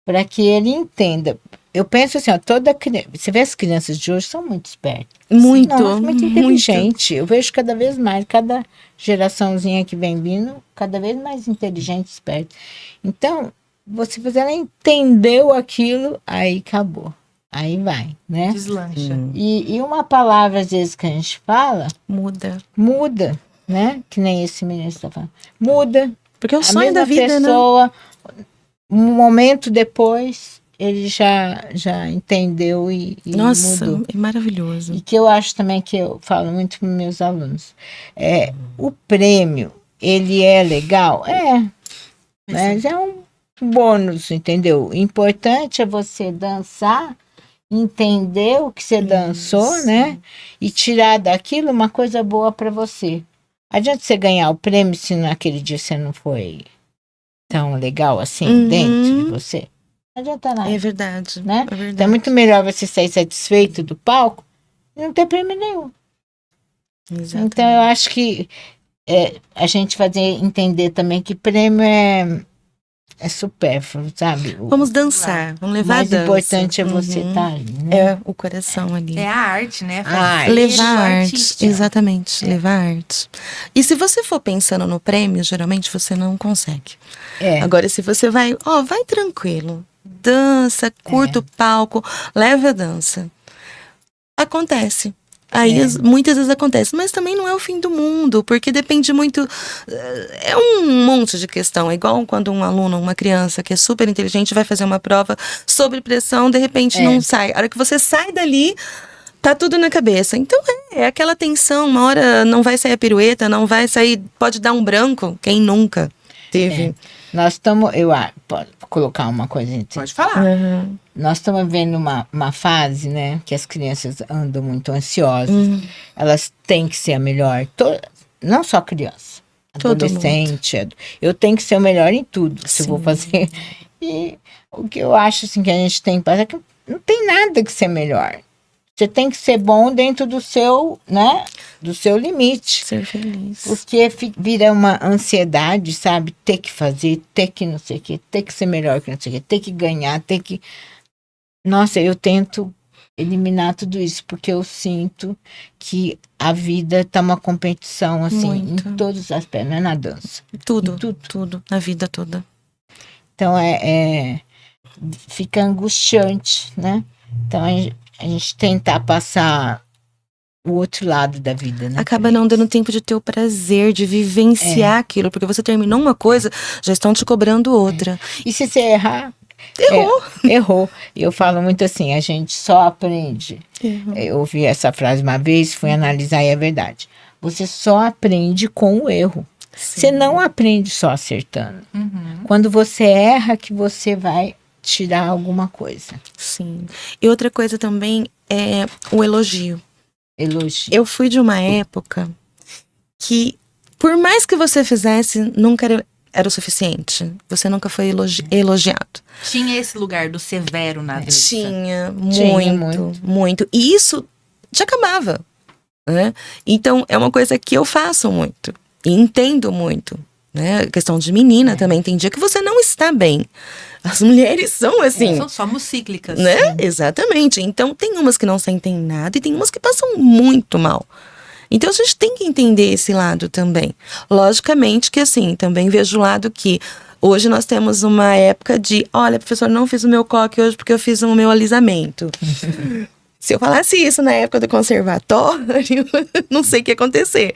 Para que ele entenda. Eu penso assim, ó, toda criança, você vê as crianças de hoje são muito espertas. Muito, Nossa, muito inteligente. Eu vejo cada vez mais, cada geraçãozinha que vem vindo, cada vez mais inteligente, esperta. Então, você fazer ela entendeu aquilo, aí acabou. Aí vai, né? Deslancha. E uma palavra, às vezes, que a gente fala, muda, né? Que nem esse menino está falando. Muda. Porque é o sonho da vida, pessoa, né? Um momento depois, ele já entendeu e Nossa, mudou. é maravilhoso. E que eu acho também, que eu falo muito com meus alunos, o prêmio, ele é legal? Mas é um bônus, entendeu? O importante é você dançar, entender o que você dançou, né? E tirar daquilo uma coisa boa para você. Adianta você ganhar o prêmio se naquele dia você não foi tão legal assim dentro de você? Não adianta nada. É verdade, né? É verdade. Então é muito melhor você sair satisfeito do palco e não ter prêmio nenhum. Exatamente. Então eu acho que a gente fazer entender também que prêmio é supérfluo, sabe? Vamos dançar, vamos levar a dança. O mais importante é você estar ali, né? É o coração ali. É a arte, né? Levar a arte, artístico. exatamente, levar a arte. E se você for pensando no prêmio, geralmente você não consegue. Agora, se você vai tranquilo, dança, curta o palco, leva a dança. Acontece. Aí muitas vezes acontece, mas também não é o fim do mundo, porque depende muito, é um monte de questão, é igual quando um aluno, uma criança que é super inteligente vai fazer uma prova sob pressão, de repente não sai, a hora que você sai dali, tá tudo na cabeça, então é aquela tensão, uma hora não vai sair a pirueta, não vai sair, pode dar um branco, quem nunca teve. Nós estamos, pode colocar uma coisa entre... Pode falar. Nós estamos vivendo uma fase, né, que as crianças andam muito ansiosas. Elas têm que ser a melhor, não só criança, adolescente. Eu tenho que ser o melhor em tudo, se eu vou fazer. E o que eu acho assim, que a gente tem que passar é que não tem nada que ser melhor. Você tem que ser bom dentro do seu, né? Do seu limite. Ser feliz. Porque vira uma ansiedade, sabe? Ter que fazer, ter que não sei o quê, ter que ser melhor que não sei o quê, ter que ganhar, ter que... Nossa, eu tento eliminar tudo isso, porque eu sinto que a vida tá uma competição, assim, Muito. em todos os aspectos, não é na dança. Tudo, Em tudo. tudo. Na vida toda. Então, fica angustiante, né? Então, a gente tentar passar o outro lado da vida, né? Acaba não dando tempo de ter o prazer de vivenciar aquilo, porque você terminou uma coisa, já estão te cobrando outra. E se você errar... Errou. Errou. E eu falo muito assim, a gente só aprende. Eu ouvi essa frase uma vez, fui analisar e é verdade. Você só aprende com o erro. Sim. Você não aprende só acertando. Uhum. Quando você erra que você vai tirar alguma coisa. Sim. E outra coisa também é o elogio. Elogio. Eu fui de uma época que, por mais que você fizesse, nunca era o suficiente. Você nunca foi elogiado. Tinha esse lugar do severo na dança. Tinha, Tinha muito. E isso te acabava, né? Então, é uma coisa que eu faço muito. E entendo muito, né? A questão de menina também. Tem dia que você não está bem. As mulheres são assim. Somos cíclicas. Né? Exatamente. Então, tem umas que não sentem nada e tem umas que passam muito mal. Então, a gente tem que entender esse lado também. Logicamente que, assim, também vejo o lado que hoje nós temos uma época de, olha, professor, não fiz o meu coque hoje porque eu fiz o meu alisamento. Se eu falasse isso na época do conservatório, não sei o que ia acontecer.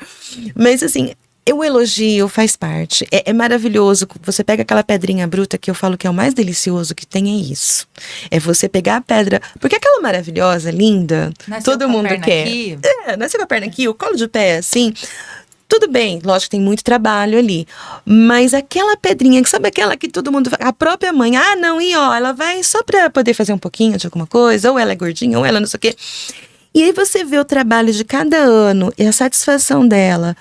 Mas, assim, o elogio faz parte. É maravilhoso. Você pega aquela pedrinha bruta que eu falo que é o mais delicioso que tem, é isso. É você pegar a pedra. Porque aquela maravilhosa, linda, Nasceu todo com a mundo perna quer. aqui. Nasceu com a perna aqui, o colo de pé, assim. Tudo bem, lógico que tem muito trabalho ali. Mas aquela pedrinha, que sabe aquela que todo mundo... A própria mãe, não, e ó, ela vai só pra poder fazer um pouquinho de alguma coisa, ou ela é gordinha, ou ela não sei o quê. E aí você vê o trabalho de cada ano e a satisfação dela.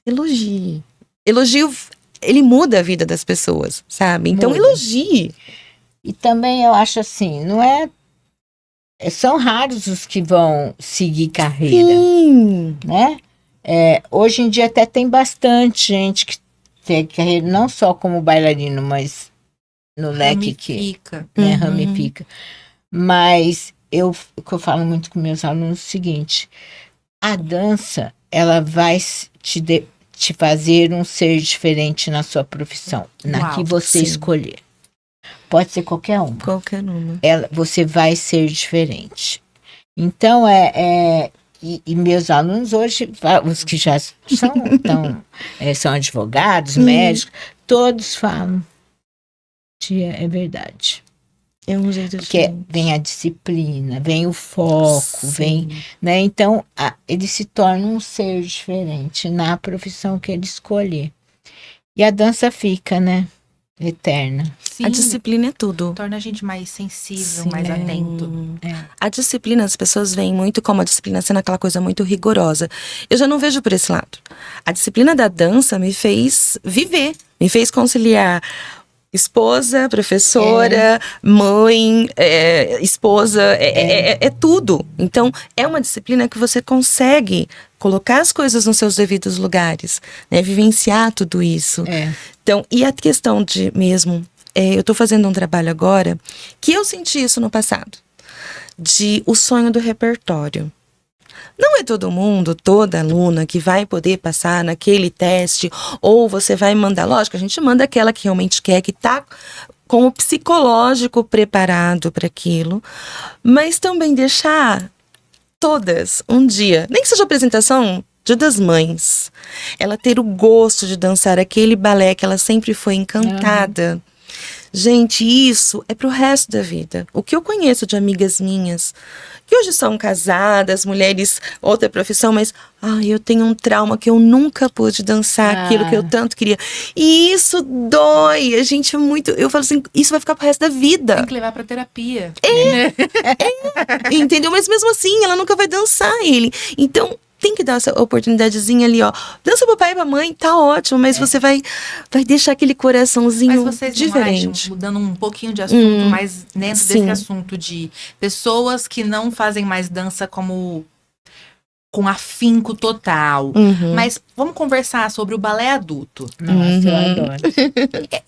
Elogie. Elogio, ele muda a vida das pessoas, sabe? Então, Muda. elogie. E também eu acho assim, não é... São raros os que vão seguir carreira, Sim. né? Hoje em dia até tem bastante gente que tem carreira não só como bailarino, mas no leque que Ramifica. né, Uhum. ramifica. Mas o que eu falo muito com meus alunos é o seguinte: a dança, ela vai te fazer um ser diferente na sua profissão, na que você sim. escolher. Pode ser qualquer uma. Qualquer uma. Você vai ser diferente. Então, e meus alunos hoje, os que já são advogados, médicos, todos falam. Tia, é verdade. É um jeito Porque de... vem a disciplina, vem o foco, vem, né? Então, ele se torna um ser diferente na profissão que ele escolher. E a dança fica, né? Eterna. Sim, A disciplina é tudo. torna a gente mais sensível, Sim. mais atento. A disciplina, as pessoas veem muito como a disciplina sendo aquela coisa muito rigorosa. Eu já não vejo por esse lado. A disciplina da dança me fez viver, me fez conciliar esposa, professora, mãe, esposa, é tudo. Então, é uma disciplina que você consegue colocar as coisas nos seus devidos lugares, né? Vivenciar tudo isso. Então, e a questão de mesmo, eu tô fazendo um trabalho agora, que eu senti isso no passado, de o sonho do repertório. Não é todo mundo, toda aluna que vai poder passar naquele teste, ou você vai mandar, lógico, a gente manda aquela que realmente quer, que tá com o psicológico preparado para aquilo, mas também deixar todas um dia, nem que seja apresentação Dia das Mães, ela ter o gosto de dançar aquele balé que ela sempre foi encantada. Gente, isso é pro resto da vida. O que eu conheço de amigas minhas, que hoje são casadas, mulheres, outra profissão, mas eu tenho um trauma que eu nunca pude dançar aquilo que eu tanto queria. E isso dói. A gente é muito... Eu falo assim, isso vai ficar pro resto da vida. Tem que levar pra terapia. Entendeu? Mas mesmo assim, ela nunca vai dançar ele. Então, tem que dar essa oportunidadezinha ali, ó. Dança pro pai e pra mãe, tá ótimo, mas você vai deixar aquele coraçãozinho Mas vocês diferente. não acham, mudando um pouquinho de assunto, mas dentro sim. desse assunto de pessoas que não fazem mais dança como com afinco total. Mas vamos conversar sobre o balé adulto. Nossa, eu adoro.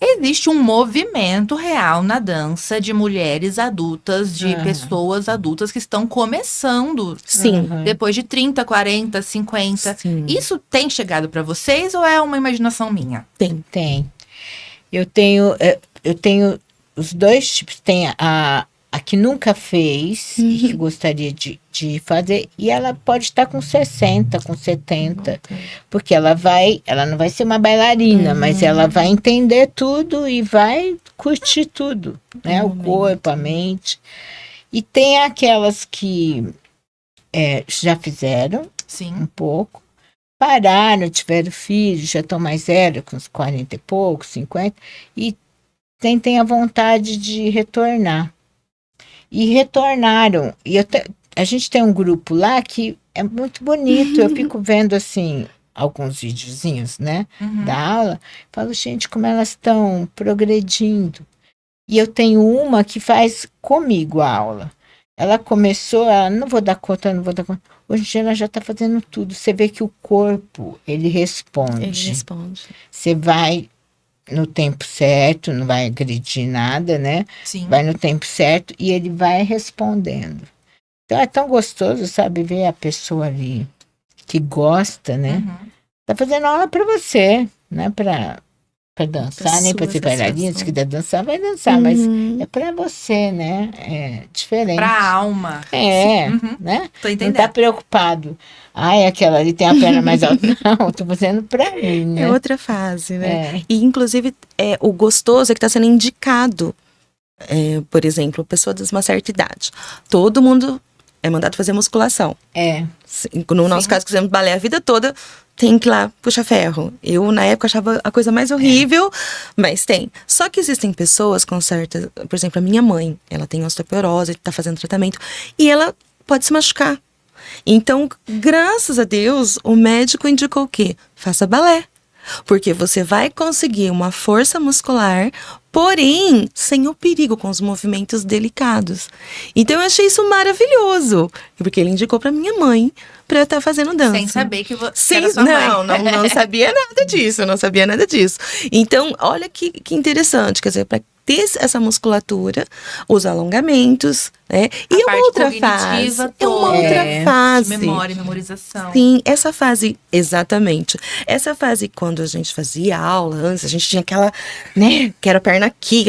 Existe um movimento real na dança de mulheres adultas, de pessoas adultas que estão começando. Sim. Depois de 30, 40, 50. Sim. Isso tem chegado pra vocês ou é uma imaginação minha? Tem. Eu tenho os dois tipos. Tem a que nunca fez e que gostaria de fazer, e ela pode estar com 60, com 70, porque ela não vai ser uma bailarina, mas ela vai entender tudo e vai curtir tudo, né? O corpo, a mente. E tem aquelas que já fizeram Sim. um pouco, pararam, tiveram filhos, já estão mais velhos, com uns 40 e poucos, 50, e tem a vontade de retornar. E retornaram. E a gente tem um grupo lá que é muito bonito. Eu fico vendo, assim, alguns videozinhos, né, da aula. Falo, gente, como elas estão progredindo. E eu tenho uma que faz comigo a aula. Ela começou, não vou dar conta. Hoje em dia ela já está fazendo tudo. Você vê que o corpo, ele responde. Você vai no tempo certo, não vai agredir nada, né? Sim. Vai no tempo certo e ele vai respondendo. Então é tão gostoso, sabe, ver a pessoa ali que gosta, né? Tá fazendo aula para você, né? Para dançar, nem para ser bailarina, se quiser dançar, vai dançar, mas é para você, né? É diferente. Pra alma. Né? Tô Não entendendo. tá preocupado. Ai, aquela ali tem a perna mais alta. Não, tô fazendo pra mim, né? É outra fase, né? É. E, inclusive, o gostoso é que está sendo indicado. Por exemplo, pessoa de uma certa idade. Todo mundo é mandado fazer musculação. No nosso caso, que fizemos balé a vida toda, tem que ir lá puxar ferro. Eu, na época, achava a coisa mais horrível, mas tem. Só que existem pessoas com certas... Por exemplo, a minha mãe, ela tem osteoporose, tá fazendo tratamento, e ela pode se machucar. Então, graças a Deus, o médico indicou o quê? Faça balé. Porque você vai conseguir uma força muscular, porém, sem o perigo, com os movimentos delicados. Então, eu achei isso maravilhoso. Porque ele indicou pra minha mãe pra eu estar fazendo dança. Sem saber que você era sua mãe. Não sabia nada disso. Então, olha que interessante. Quer dizer, pra ter essa musculatura, os alongamentos, né? E A uma outra parte fase. cognitiva É uma toda. outra fase. De memória, memorização. Sim, essa fase, exatamente. Essa fase, quando a gente fazia aula antes, a gente tinha aquela, né? Quero a perna aqui.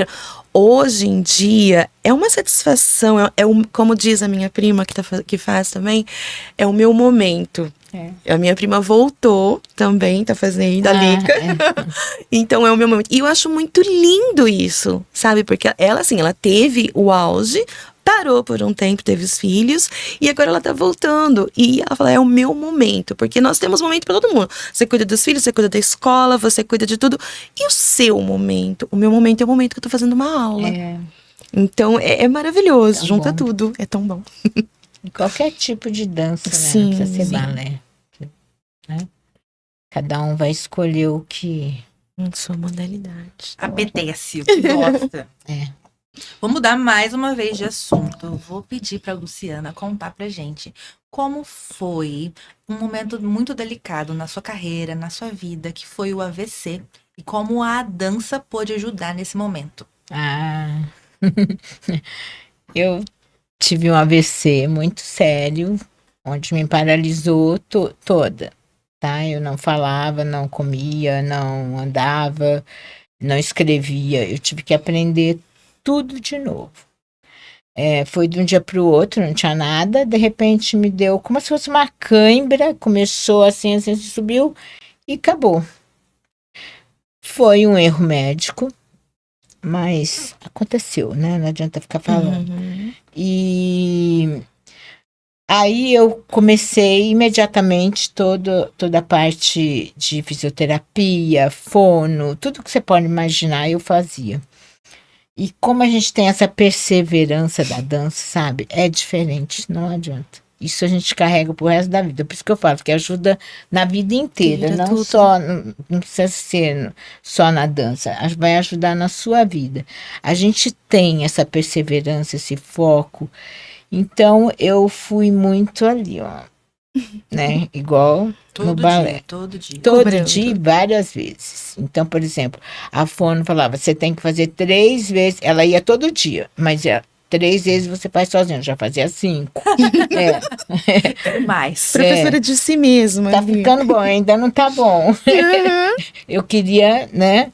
Hoje em dia, é uma satisfação, como diz a minha prima que faz também, é o meu momento. A minha prima voltou também, tá fazendo a Lica. Então é o meu momento. E eu acho muito lindo isso, sabe? Porque ela, assim, ela teve o auge, parou por um tempo, teve os filhos, e agora ela tá voltando. E ela fala, é o meu momento, porque nós temos momento pra todo mundo. Você cuida dos filhos, você cuida da escola, você cuida de tudo. E o seu momento? O meu momento é o momento que eu tô fazendo uma aula. Então é maravilhoso, Tão junta bom. tudo, é tão bom. Qualquer tipo de dança, né? Sim, Não precisa ser sim. balé. Né? Cada um vai escolher o que... Sua modalidade. Apetece, o que gosta. É. Vou mudar mais uma vez de assunto. Eu vou pedir pra Luciana contar pra gente como foi um momento muito delicado na sua carreira, na sua vida, que foi o AVC, e como a dança pôde ajudar nesse momento. Eu tive um AVC muito sério, onde me paralisou toda, tá? Eu não falava, não comia, não andava, não escrevia. Eu tive que aprender tudo de novo. Foi de um dia para o outro, não tinha nada. De repente me deu como se fosse uma cãibra. Começou assim, subiu e acabou. Foi um erro médico, mas aconteceu, né? Não adianta ficar falando. E aí eu comecei imediatamente toda a parte de fisioterapia, fono, tudo que você pode imaginar eu fazia. E como a gente tem essa perseverança da dança, sabe? É diferente, não adianta. isso a gente carrega pro resto da vida. Por isso que eu falo que ajuda na vida inteira, Tira não tudo. só, não precisa ser só na dança, vai ajudar na sua vida. A gente tem essa perseverança, esse foco. Então, eu fui muito ali, ó, né? Igual no balé. Todo dia. Todo Cobrando. dia, e várias vezes. Então, por exemplo, a Fono falava, você tem que fazer 3 vezes. Ela ia todo dia, mas 3 vezes você faz sozinha. Eu já fazia 5. Mais. Professora de si mesma. Tá ali. ficando bom, ainda não tá bom. Eu queria, né,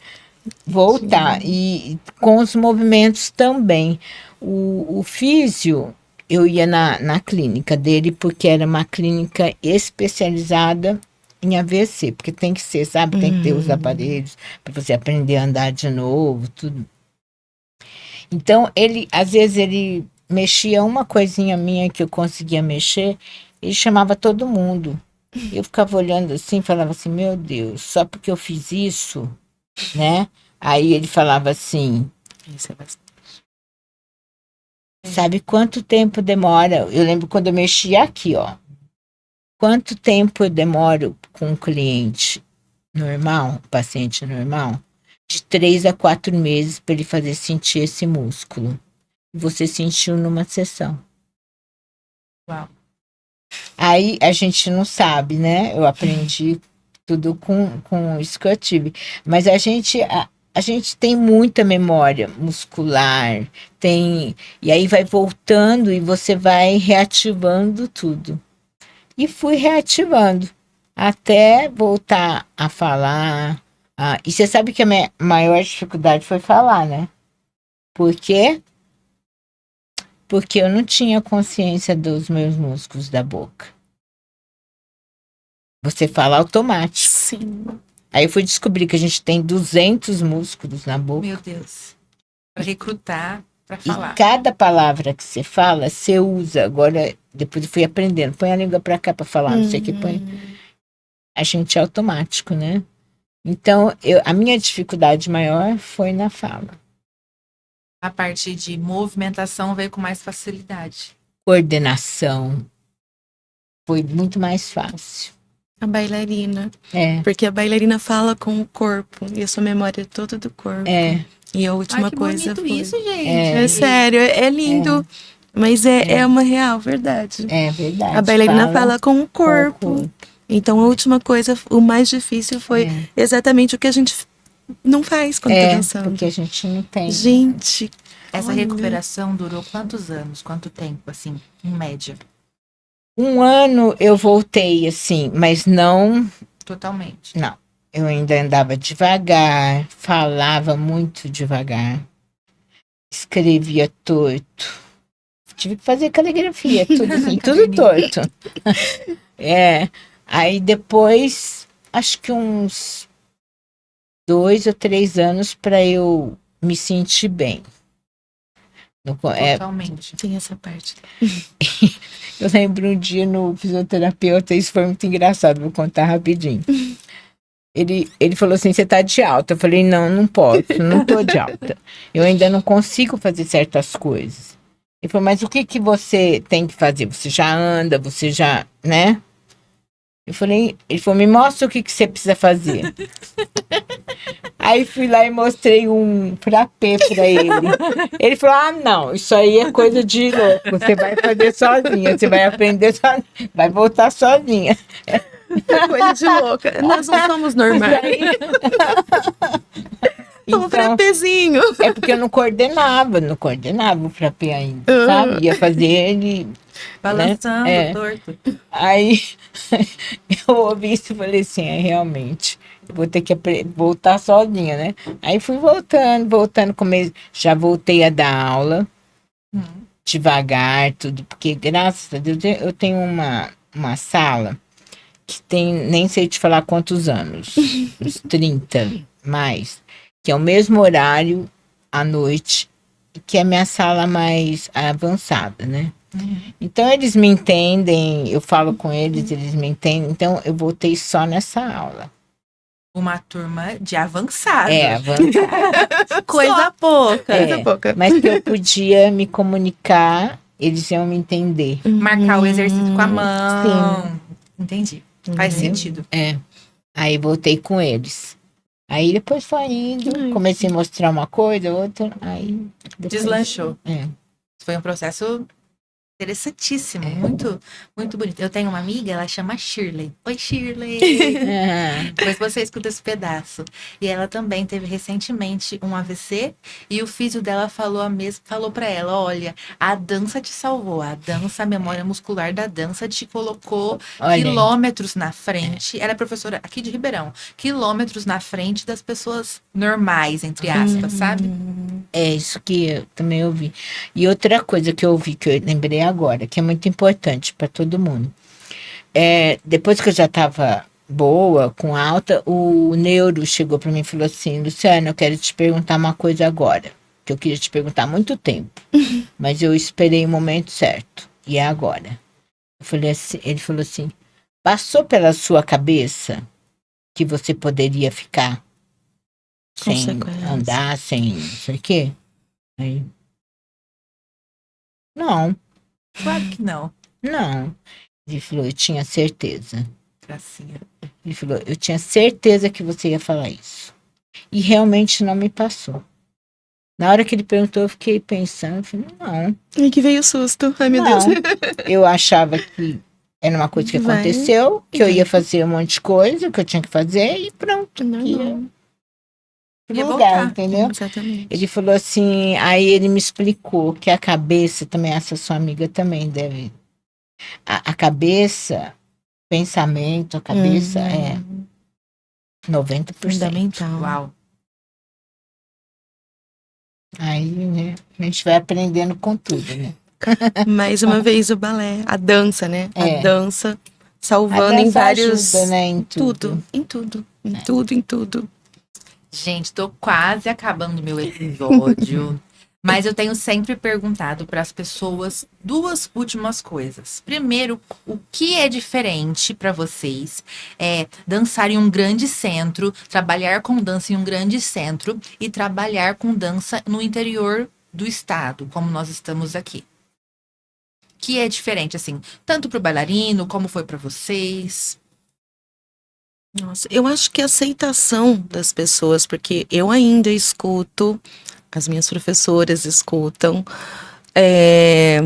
voltar. E com os movimentos também. O físio, eu ia na clínica dele, porque era uma clínica especializada em AVC, porque tem que ser, sabe? Tem que ter os aparelhos para você aprender a andar de novo, tudo. Então, às vezes ele mexia uma coisinha minha que eu conseguia mexer, ele chamava todo mundo. Eu ficava olhando assim, falava assim, meu Deus, só porque eu fiz isso, né? Aí ele falava assim, Isso é bastante. sabe quanto tempo demora? Eu lembro quando eu mexia aqui, ó. Quanto tempo eu demoro com um cliente normal, um paciente normal? De 3 a 4 meses para ele fazer sentir esse músculo. Você sentiu numa sessão. Uau. Aí a gente não sabe, né? Eu aprendi tudo com isso que eu tive. Mas a gente tem muita memória muscular, e aí vai voltando e você vai reativando tudo. E fui reativando até voltar a falar. E você sabe que a minha maior dificuldade foi falar, né? Por quê? Porque eu não tinha consciência dos meus músculos da boca. Você fala automático. Sim. Aí eu fui descobrir que a gente tem 200 músculos na boca. Meu Deus. Pra recrutar, pra E falar. cada palavra que você fala, você usa. Agora, depois eu fui aprendendo. Põe a língua pra cá pra falar, não sei o que põe. A gente é automático, né? Então, a minha dificuldade maior foi na fala. A parte de movimentação veio com mais facilidade. Coordenação foi muito mais fácil. A bailarina. É, Porque a bailarina fala com o corpo. E a sua memória é toda do corpo. é. E a última Ai, que coisa bonito foi... isso, gente. É sério, é lindo. Mas é uma real verdade. É verdade. A bailarina fala com o corpo. corpo. Então a última coisa, o mais difícil foi exatamente o que a gente não faz quando tá dançando. Porque a gente não tem. Gente, Essa olha. recuperação durou quantos anos? Quanto tempo, assim, em média? 1 ano eu voltei, assim, mas não. Totalmente. Não. Eu ainda andava devagar, falava muito devagar, escrevia torto. Tive que fazer caligrafia, tudo assim, tudo torto. Aí depois, acho que uns 2 ou 3 anos para eu me sentir bem. Totalmente. Tem essa parte. Eu lembro um dia no fisioterapeuta, isso foi muito engraçado, vou contar rapidinho. Ele falou assim, você tá de alta. Eu falei, não posso, não tô de alta. Eu ainda não consigo fazer certas coisas. Ele falou, mas o que você tem que fazer? Você já anda, você já, né? Ele falou, me mostra o que você precisa fazer. Aí fui lá e mostrei um frappé pra ele. Ele falou, não, isso aí é coisa de louco. Você vai fazer sozinha, você vai aprender sozinha, vai voltar sozinha. Coisa de louca. Nós não somos normais. Um frappézinho. É porque eu não coordenava o frappé ainda, sabe? Ia fazer ele... Balançando, né? torto. Aí eu ouvi isso e falei assim, realmente, eu vou ter que voltar sozinha, né? Aí fui voltando, já voltei a dar aula, devagar, tudo, porque graças a Deus eu tenho uma sala que tem, nem sei te falar quantos anos, uns 30 mais, que é o mesmo horário à noite, que é a minha sala mais avançada, né? Então eles me entendem, eu falo com eles, eles me entendem, então eu voltei só nessa aula. Uma turma de avançado. Avançada. Coisa pouca. Coisa pouca. Mas que eu podia me comunicar eles iam me entender. Marcar o exercício com a mão. Entendi. Faz sentido. É. Aí voltei com eles. Aí depois foi indo, comecei a mostrar uma coisa, outra, aí... Depois, Deslanchou. É. Foi um processo interessantíssimo, muito, muito bonito. Eu tenho uma amiga, ela chama Shirley. Oi, Shirley! Depois você escuta esse pedaço. E ela também teve recentemente um AVC e o físio dela falou para ela, olha, a dança te salvou, a dança, a memória muscular da dança te colocou quilômetros na frente. Ela é professora aqui de Ribeirão, quilômetros na frente das pessoas normais, entre aspas, sabe? É isso que eu também ouvi. E outra coisa que eu ouvi, que eu lembrei agora, que é muito importante para todo mundo. Depois que eu já estava boa, com alta, o neuro chegou para mim e falou assim, Luciana, eu quero te perguntar uma coisa agora, que eu queria te perguntar há muito tempo, mas eu esperei o momento certo, e é agora. Eu falei assim, ele falou assim, passou pela sua cabeça que você poderia ficar sem andar, sem não sei o quê? Aí, não. Claro que não. Não. Ele falou, eu tinha certeza. Gracinha. Ele falou, eu tinha certeza que você ia falar isso. E realmente não me passou. Na hora que ele perguntou, eu fiquei pensando, eu falei, não. Ai, que veio o susto. Ai, meu Deus. Eu achava que era uma coisa que aconteceu, que eu ia fazer um monte de coisa, que eu tinha que fazer, e pronto. Ia Lugar, voltar. entendeu? Exatamente. Ele falou assim, aí ele me explicou que a cabeça também, essa sua amiga também deve. A cabeça, pensamento, a cabeça é 90%. Fundamental. Uau. Aí, né, a gente vai aprendendo com tudo, né? Mais uma vez o balé, a dança, né? A dança salvando A dança em vários. ajuda, né, em tudo. Em tudo. Gente, tô quase acabando meu episódio. Mas eu tenho sempre perguntado para as pessoas duas últimas coisas. Primeiro, o que é diferente para vocês dançar em um grande centro, trabalhar com dança em um grande centro e trabalhar com dança no interior do estado, como nós estamos aqui? Que é diferente, assim, tanto para o bailarino, como foi para vocês? Nossa, eu acho que a aceitação das pessoas, porque eu ainda escuto, as minhas professoras escutam,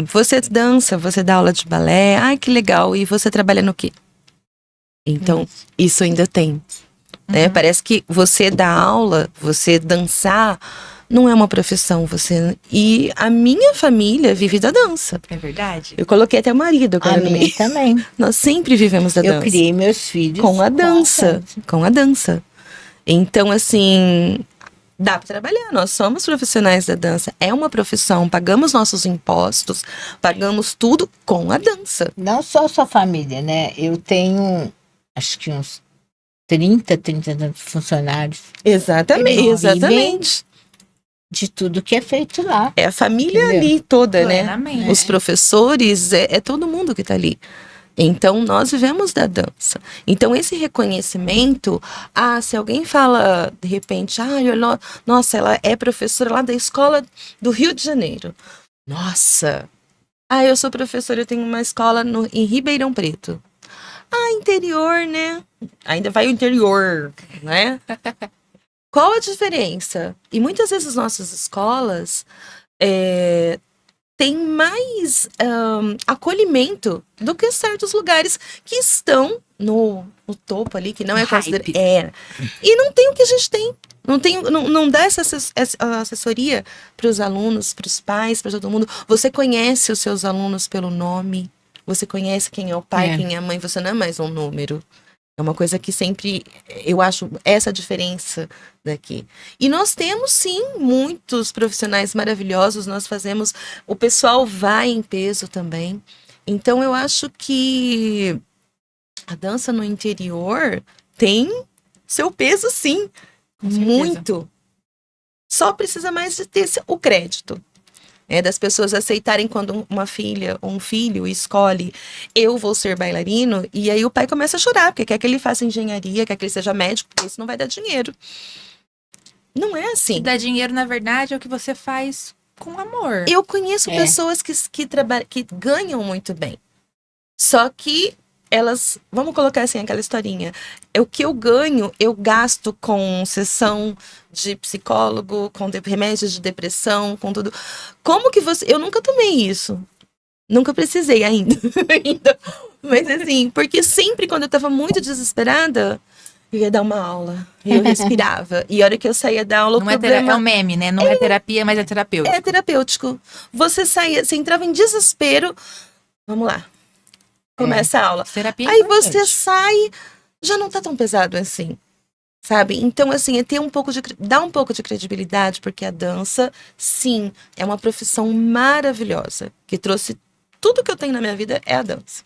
você dança, você dá aula de balé, ai que legal, e você trabalha no quê? Então, isso ainda tem. Né? Parece que você dar aula, você dançar, não é uma profissão. E a minha família vive da dança. É verdade? Eu coloquei até o marido agora no meio. Também. Nós sempre vivemos da dança. Eu criei meus filhos com a dança. Então, assim, dá para trabalhar. Nós somos profissionais da dança. É uma profissão. Pagamos nossos impostos, pagamos tudo com a dança. Não só sua família, né? Eu tenho, acho que uns 30 funcionários. Exatamente. De tudo que é feito lá. É a família ali toda, plenamente, né? Os professores, é todo mundo que tá ali. Então, nós vivemos da dança. Então, esse reconhecimento, se alguém fala, de repente, nossa, ela é professora lá da escola do Rio de Janeiro. Nossa! Eu sou professora, eu tenho uma escola em Ribeirão Preto. Interior, né? Ainda vai o interior, né? Qual a diferença? E muitas vezes as nossas escolas têm mais acolhimento do que certos lugares que estão no topo ali, que não é considerado. E não tem o que a gente tem. Não dá essa assessoria para os alunos, para os pais, para todo mundo. Você conhece os seus alunos pelo nome. Você conhece quem é o pai, quem é a mãe. Você não é mais um número. É uma coisa que sempre, eu acho, essa diferença daqui. E nós temos, sim, muitos profissionais maravilhosos. Nós fazemos, o pessoal vai em peso também. Então, eu acho que a dança no interior tem seu peso, sim. Muito. Só precisa mais de ter o crédito. Das pessoas aceitarem quando uma filha ou um filho escolhe, eu vou ser bailarino, e aí o pai começa a chorar, porque quer que ele faça engenharia, quer que ele seja médico, porque isso não vai dar dinheiro. Não é assim. O que dá dinheiro, na verdade, é o que você faz com amor. Eu conheço pessoas que ganham muito bem. Só que elas, vamos colocar assim, aquela historinha. O que eu ganho, eu gasto com sessão de psicólogo, com remédios de depressão, com tudo. Como que você... Eu nunca tomei isso. Nunca precisei ainda. Mas assim, porque sempre quando eu tava muito desesperada, eu ia dar uma aula. E eu respirava. E a hora que eu saía da aula, Não é um meme, né? Não é terapia, mas é terapêutico. é terapêutico. Você saía, você entrava em desespero. Vamos lá. Começa a aula. Terapia é Aí importante. você sai, já não tá tão pesado assim. Sabe? Então, assim, é ter dar um pouco de credibilidade, porque a dança, sim, é uma profissão maravilhosa. Que trouxe tudo que eu tenho na minha vida é a dança.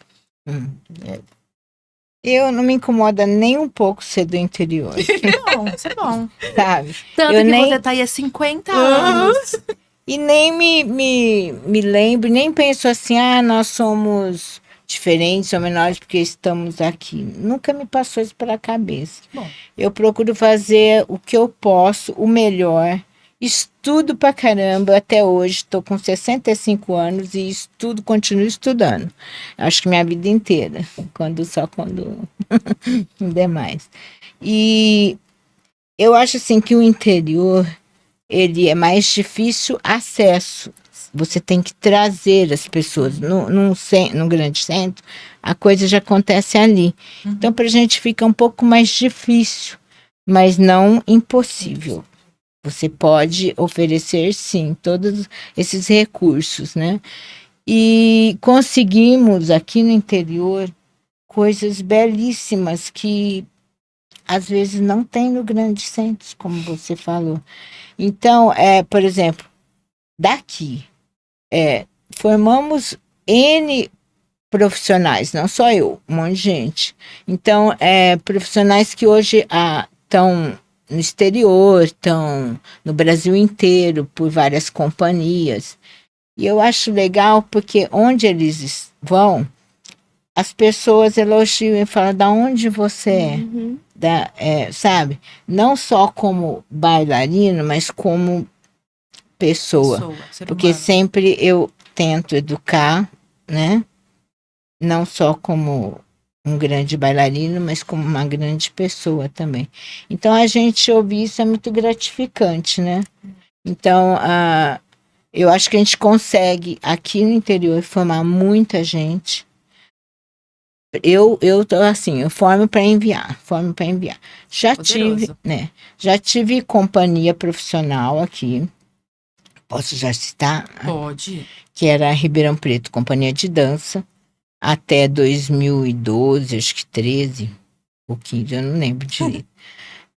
Eu não me incomoda nem um pouco ser do interior, Isso é bom. sabe? Tanto Eu que nem- você tá aí há 50 anos. E nem me lembro, nem penso assim, nós somos diferentes ou menores porque estamos aqui. Nunca me passou isso pela cabeça. Bom. Eu procuro fazer o que eu posso, o melhor. Estudo pra caramba até hoje. Estou com 65 anos e continuo estudando. Acho que minha vida inteira. Quando não der mais. E eu acho assim que o interior, ele é mais difícil acesso. Você tem que trazer as pessoas. No grande centro, a coisa já acontece ali. Então, para a gente fica um pouco mais difícil, mas não impossível. Você pode oferecer, sim, todos esses recursos, né? E conseguimos aqui no interior coisas belíssimas que às vezes não tem no grande centro, como você falou. Então, por exemplo, daqui, formamos N profissionais, não só eu, um monte de gente. Então, profissionais que hoje estão no exterior, estão no Brasil inteiro, por várias companhias. E eu acho legal porque onde eles vão, as pessoas elogiam e falam, da onde você é? Sabe? Não só como bailarino, mas como pessoa. Ser Porque humano. sempre eu tento educar, né? Não só como um grande bailarino, mas como uma grande pessoa também. Então, a gente ouvir isso é muito gratificante, né? Então, eu acho que a gente consegue, aqui no interior, formar muita gente. Eu tô assim, eu formo para enviar. Já Poderoso. Já tive companhia profissional aqui. Posso já citar? Pode. Que era a Ribeirão Preto, companhia de dança, até 2012, acho que 13 ou 15, eu não lembro direito.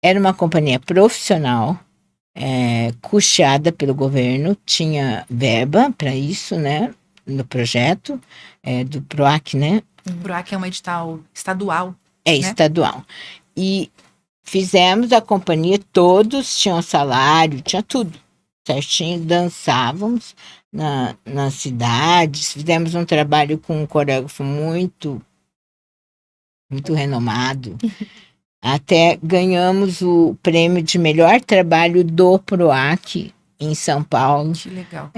Era uma companhia profissional, custeada pelo governo, tinha verba para isso, né, no projeto do PROAC, né? O PROAC é um edital estadual. É estadual. E fizemos a companhia, todos tinham salário, tinha tudo certinho, dançávamos nas cidades, fizemos um trabalho com um coreógrafo muito renomado, até ganhamos o prêmio de melhor trabalho do PROAC em São Paulo. Que legal.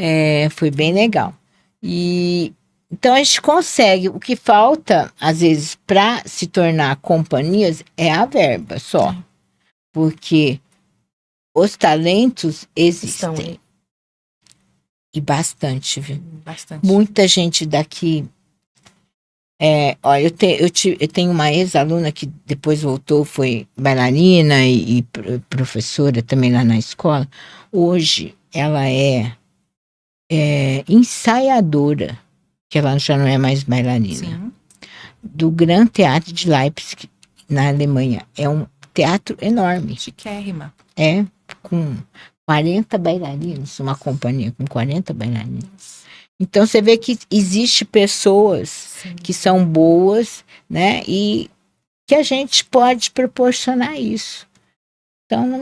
Foi bem legal. E então a gente consegue. O que falta, às vezes, para se tornar companhias é a verba só. Sim. Porque os talentos existem. Estão aí. E bastante, viu? Bastante. Muita gente daqui. Olha, eu tenho uma ex-aluna que depois voltou, foi bailarina e professora também lá na escola. Hoje ela é ensaiadora, que ela já não é mais bailarina. Sim. Do Grand Theater de Leipzig, na Alemanha. É um teatro enorme. Chiquérrima. Com 40 bailarinos, uma companhia com 40 bailarinos. Então você vê que existe pessoas Sim. que são boas, né? E que a gente pode proporcionar isso. Então não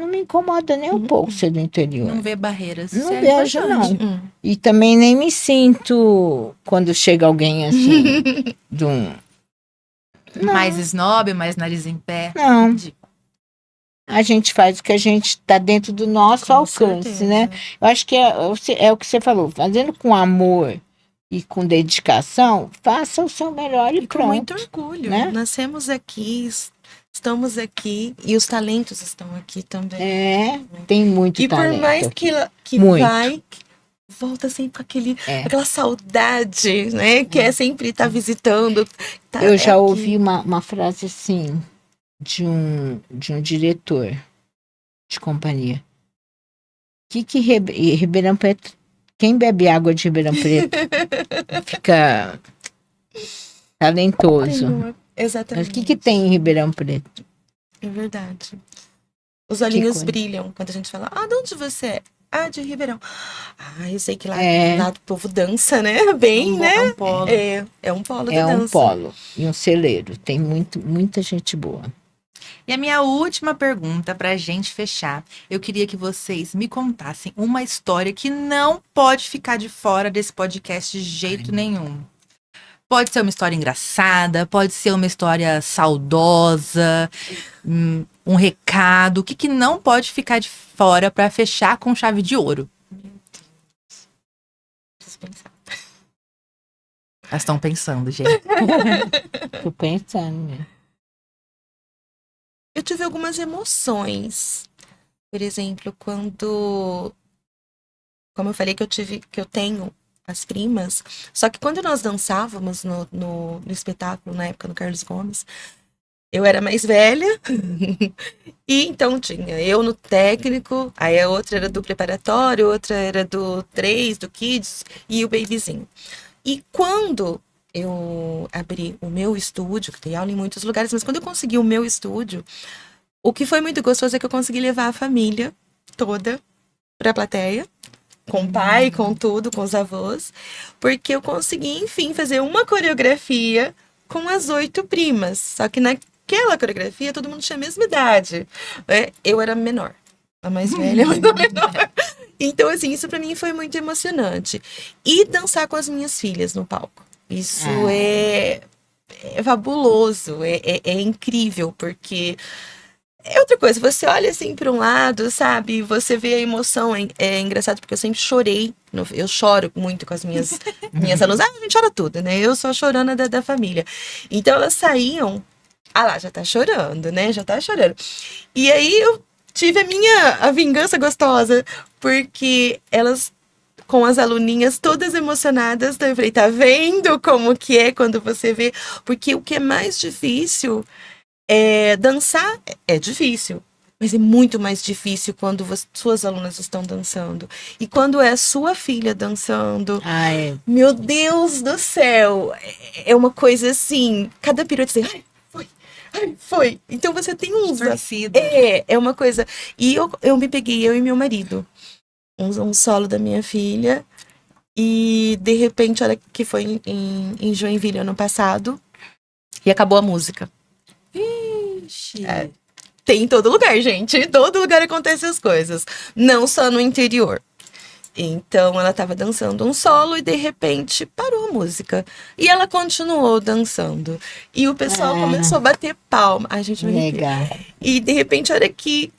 me incomoda nem um pouco ser do interior. Não vê barreiras. Não Isso é vejo, importante. não. E também nem me sinto quando chega alguém assim, de um... Não. Mais snob, mais nariz em pé. Não. Entendi. a gente faz o que a gente está dentro do nosso alcance, certeza. né? Eu acho que é o que você falou, fazendo com amor e com dedicação, faça o seu melhor e E com pronto. muito orgulho. né? Nascemos aqui, estamos aqui e os talentos estão aqui também. Tem muito E por talento mais aqui. que Muito. vai, volta sempre com aquela saudade, né? Que é sempre estar visitando. Eu já aqui. ouvi uma frase assim de um diretor de companhia. Ribeirão Preto, quem bebe água de Ribeirão Preto fica talentoso. Exatamente. Mas o que tem em Ribeirão Preto? É verdade. Os olhinhos coisa. brilham quando a gente fala, de onde você é? De Ribeirão. Eu sei que lá o povo dança, né? Bem, né? É um polo. É um polo É da um dança. polo e um celeiro. Tem muita gente boa. E a minha última pergunta pra gente fechar, eu queria que vocês me contassem uma história que não pode ficar de fora desse podcast de jeito nenhum. Pode ser uma história engraçada, pode ser uma história saudosa, um recado. O que não pode ficar de fora pra fechar com chave de ouro? Preciso pensar. Elas estão pensando, gente. Tô pensando, né? Eu tive algumas emoções. Por exemplo, quando... Como eu falei que eu tenho as primas. Só que quando nós dançávamos no espetáculo, na época, no Carlos Gomes, eu era mais velha. E então tinha eu no técnico, aí a outra era do preparatório, outra era do 3, do Kids, e o babyzinho. E quando eu abri o meu estúdio, que tem aula em muitos lugares, mas quando eu consegui o meu estúdio, o que foi muito gostoso é que eu consegui levar a família toda pra plateia, com o pai, com tudo, com os avós, porque eu consegui, enfim, fazer uma coreografia com as 8 primas. Só que naquela coreografia todo mundo tinha a mesma idade, né? Eu era menor, a mais velha, mas a menor. Então, assim, isso pra mim foi muito emocionante. E dançar com as minhas filhas no palco. Isso é fabuloso, é incrível, porque é outra coisa, você olha assim para um lado, sabe? Você vê a emoção, é engraçado porque eu sempre chorei, eu choro muito com as minhas alunas, a gente chora tudo, né? Eu sou a chorona da família. Então elas saíam, lá, já tá chorando, né? Já tá chorando. E aí eu tive a vingança gostosa, porque elas, com as aluninhas todas emocionadas, eu falei, tá vendo como que é quando você vê? Porque o que é mais difícil dançar é difícil, mas é muito mais difícil quando suas alunas estão dançando. E quando é a sua filha dançando, meu Deus do céu, é uma coisa assim, cada pirueta assim, foi. Então você tem uns... Torcida. É uma coisa... E eu me peguei, eu e meu marido, um solo da minha filha, e de repente, olha que foi em Joinville ano passado, e acabou a música. Tem em todo lugar, gente. Em todo lugar acontecem as coisas. Não só no interior. Então, ela estava dançando um solo e, de repente, parou a música. E ela continuou dançando. E o pessoal começou a bater palma. A gente Legal. E, de repente, a hora que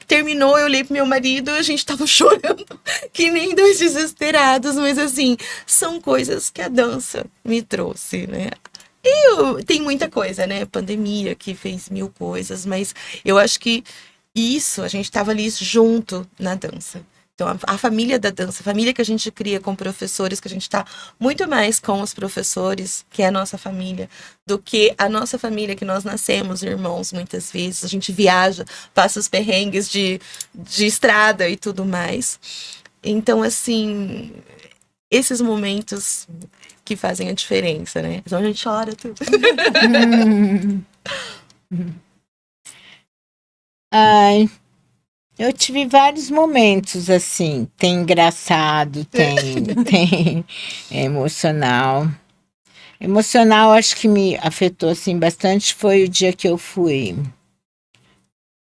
terminou, eu olhei pro meu marido, a gente tava chorando, que nem dois desesperados. Mas, assim, são coisas que a dança me trouxe, né? Tem muita coisa, né? Pandemia que fez 1000 coisas, mas eu acho que a gente tava ali junto na dança. Então, a família da dança, a família que a gente cria com professores, que a gente tá muito mais com os professores, que é a nossa família, do que a nossa família que nós nascemos, irmãos, muitas vezes. A gente viaja, passa os perrengues de estrada e tudo mais. Então, assim, esses momentos que fazem a diferença, né? Então a gente chora tudo. Eu tive vários momentos assim, tem engraçado, tem emocional. Emocional, acho que me afetou assim bastante foi o dia que eu fui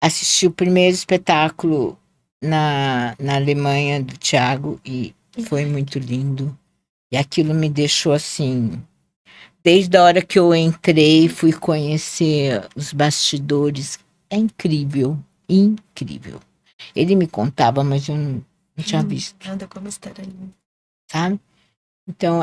assistir o primeiro espetáculo na Alemanha do Thiago e foi muito lindo. E aquilo me deixou assim, desde a hora que eu entrei, fui conhecer os bastidores, é incrível, incrível. Ele me contava, mas eu não tinha visto, Nada como estar ali. sabe? Então,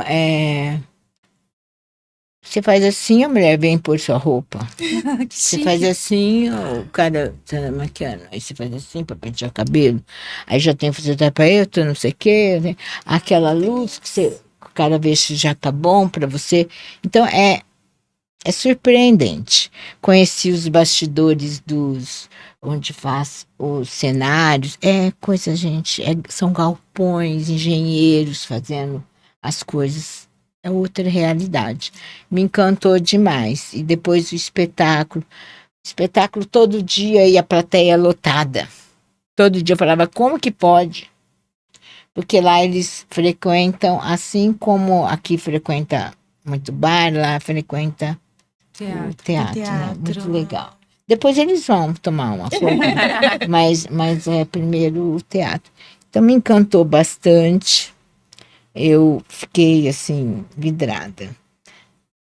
você faz assim, a mulher vem pôr sua roupa. Que Você chique. faz assim, o cara tá maquiando. Aí você faz assim pra pentear o cabelo. Aí já tem fisioterapeuta, não sei o quê, né? Aquela luz que o cara vê se já tá bom pra você. Então é surpreendente. Conheci os bastidores onde faz os cenários. É coisa, gente. São galpões, engenheiros fazendo as coisas. É outra realidade. Me encantou demais. E depois o espetáculo. Espetáculo todo dia e a plateia lotada. Todo dia eu falava, como que pode? Porque lá eles frequentam, assim como aqui frequenta muito bar, lá frequenta o teatro, né? Muito legal. Depois eles vão tomar uma coisa, mas é primeiro o teatro. Então me encantou bastante. Eu fiquei assim, vidrada.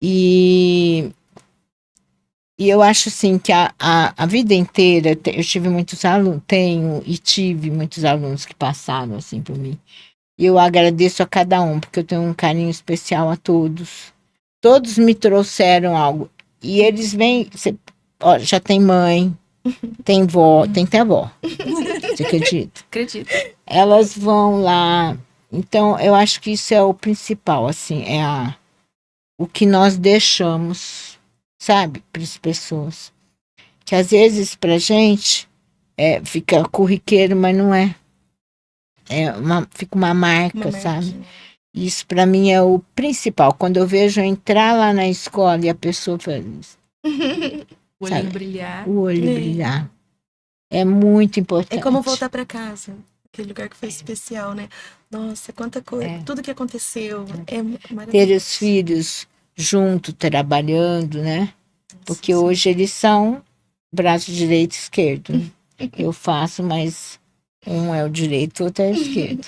E eu acho assim que a vida inteira eu tive muitos alunos, tenho e tive muitos alunos que passaram assim por mim. E eu agradeço a cada um, porque eu tenho um carinho especial a todos. Todos me trouxeram algo. E eles vêm, ó, já tem mãe, tem vó, tem até avó. Você acredita? Acredito. Elas vão lá. Então, eu acho que isso é o principal, assim, o que nós deixamos, sabe, para as pessoas. Que às vezes pra gente fica corriqueiro, mas não é. Fica uma marca, sabe? Isso para mim é o principal. Quando eu vejo eu entrar lá na escola e a pessoa faz O olhinho brilhar. o olho brilhar. É muito importante. É como voltar para casa. Aquele lugar que foi especial, né? Nossa, quanta coisa. Tudo que aconteceu. É maravilhoso. Ter os filhos junto, trabalhando, né? Porque hoje eles são braço direito e esquerdo. Né? Eu faço, mas um é o direito, outro é o esquerdo.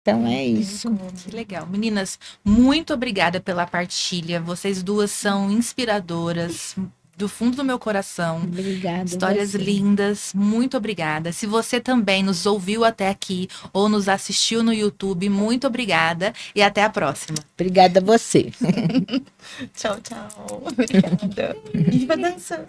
Então é isso. Que legal. Meninas, muito obrigada pela partilha. Vocês duas são inspiradoras. Do fundo do meu coração. Obrigada. Histórias você. lindas. Muito obrigada. Se você também nos ouviu até aqui ou nos assistiu no YouTube, muito obrigada e até a próxima. Obrigada a você. Tchau, tchau. Obrigada. E vai dançar.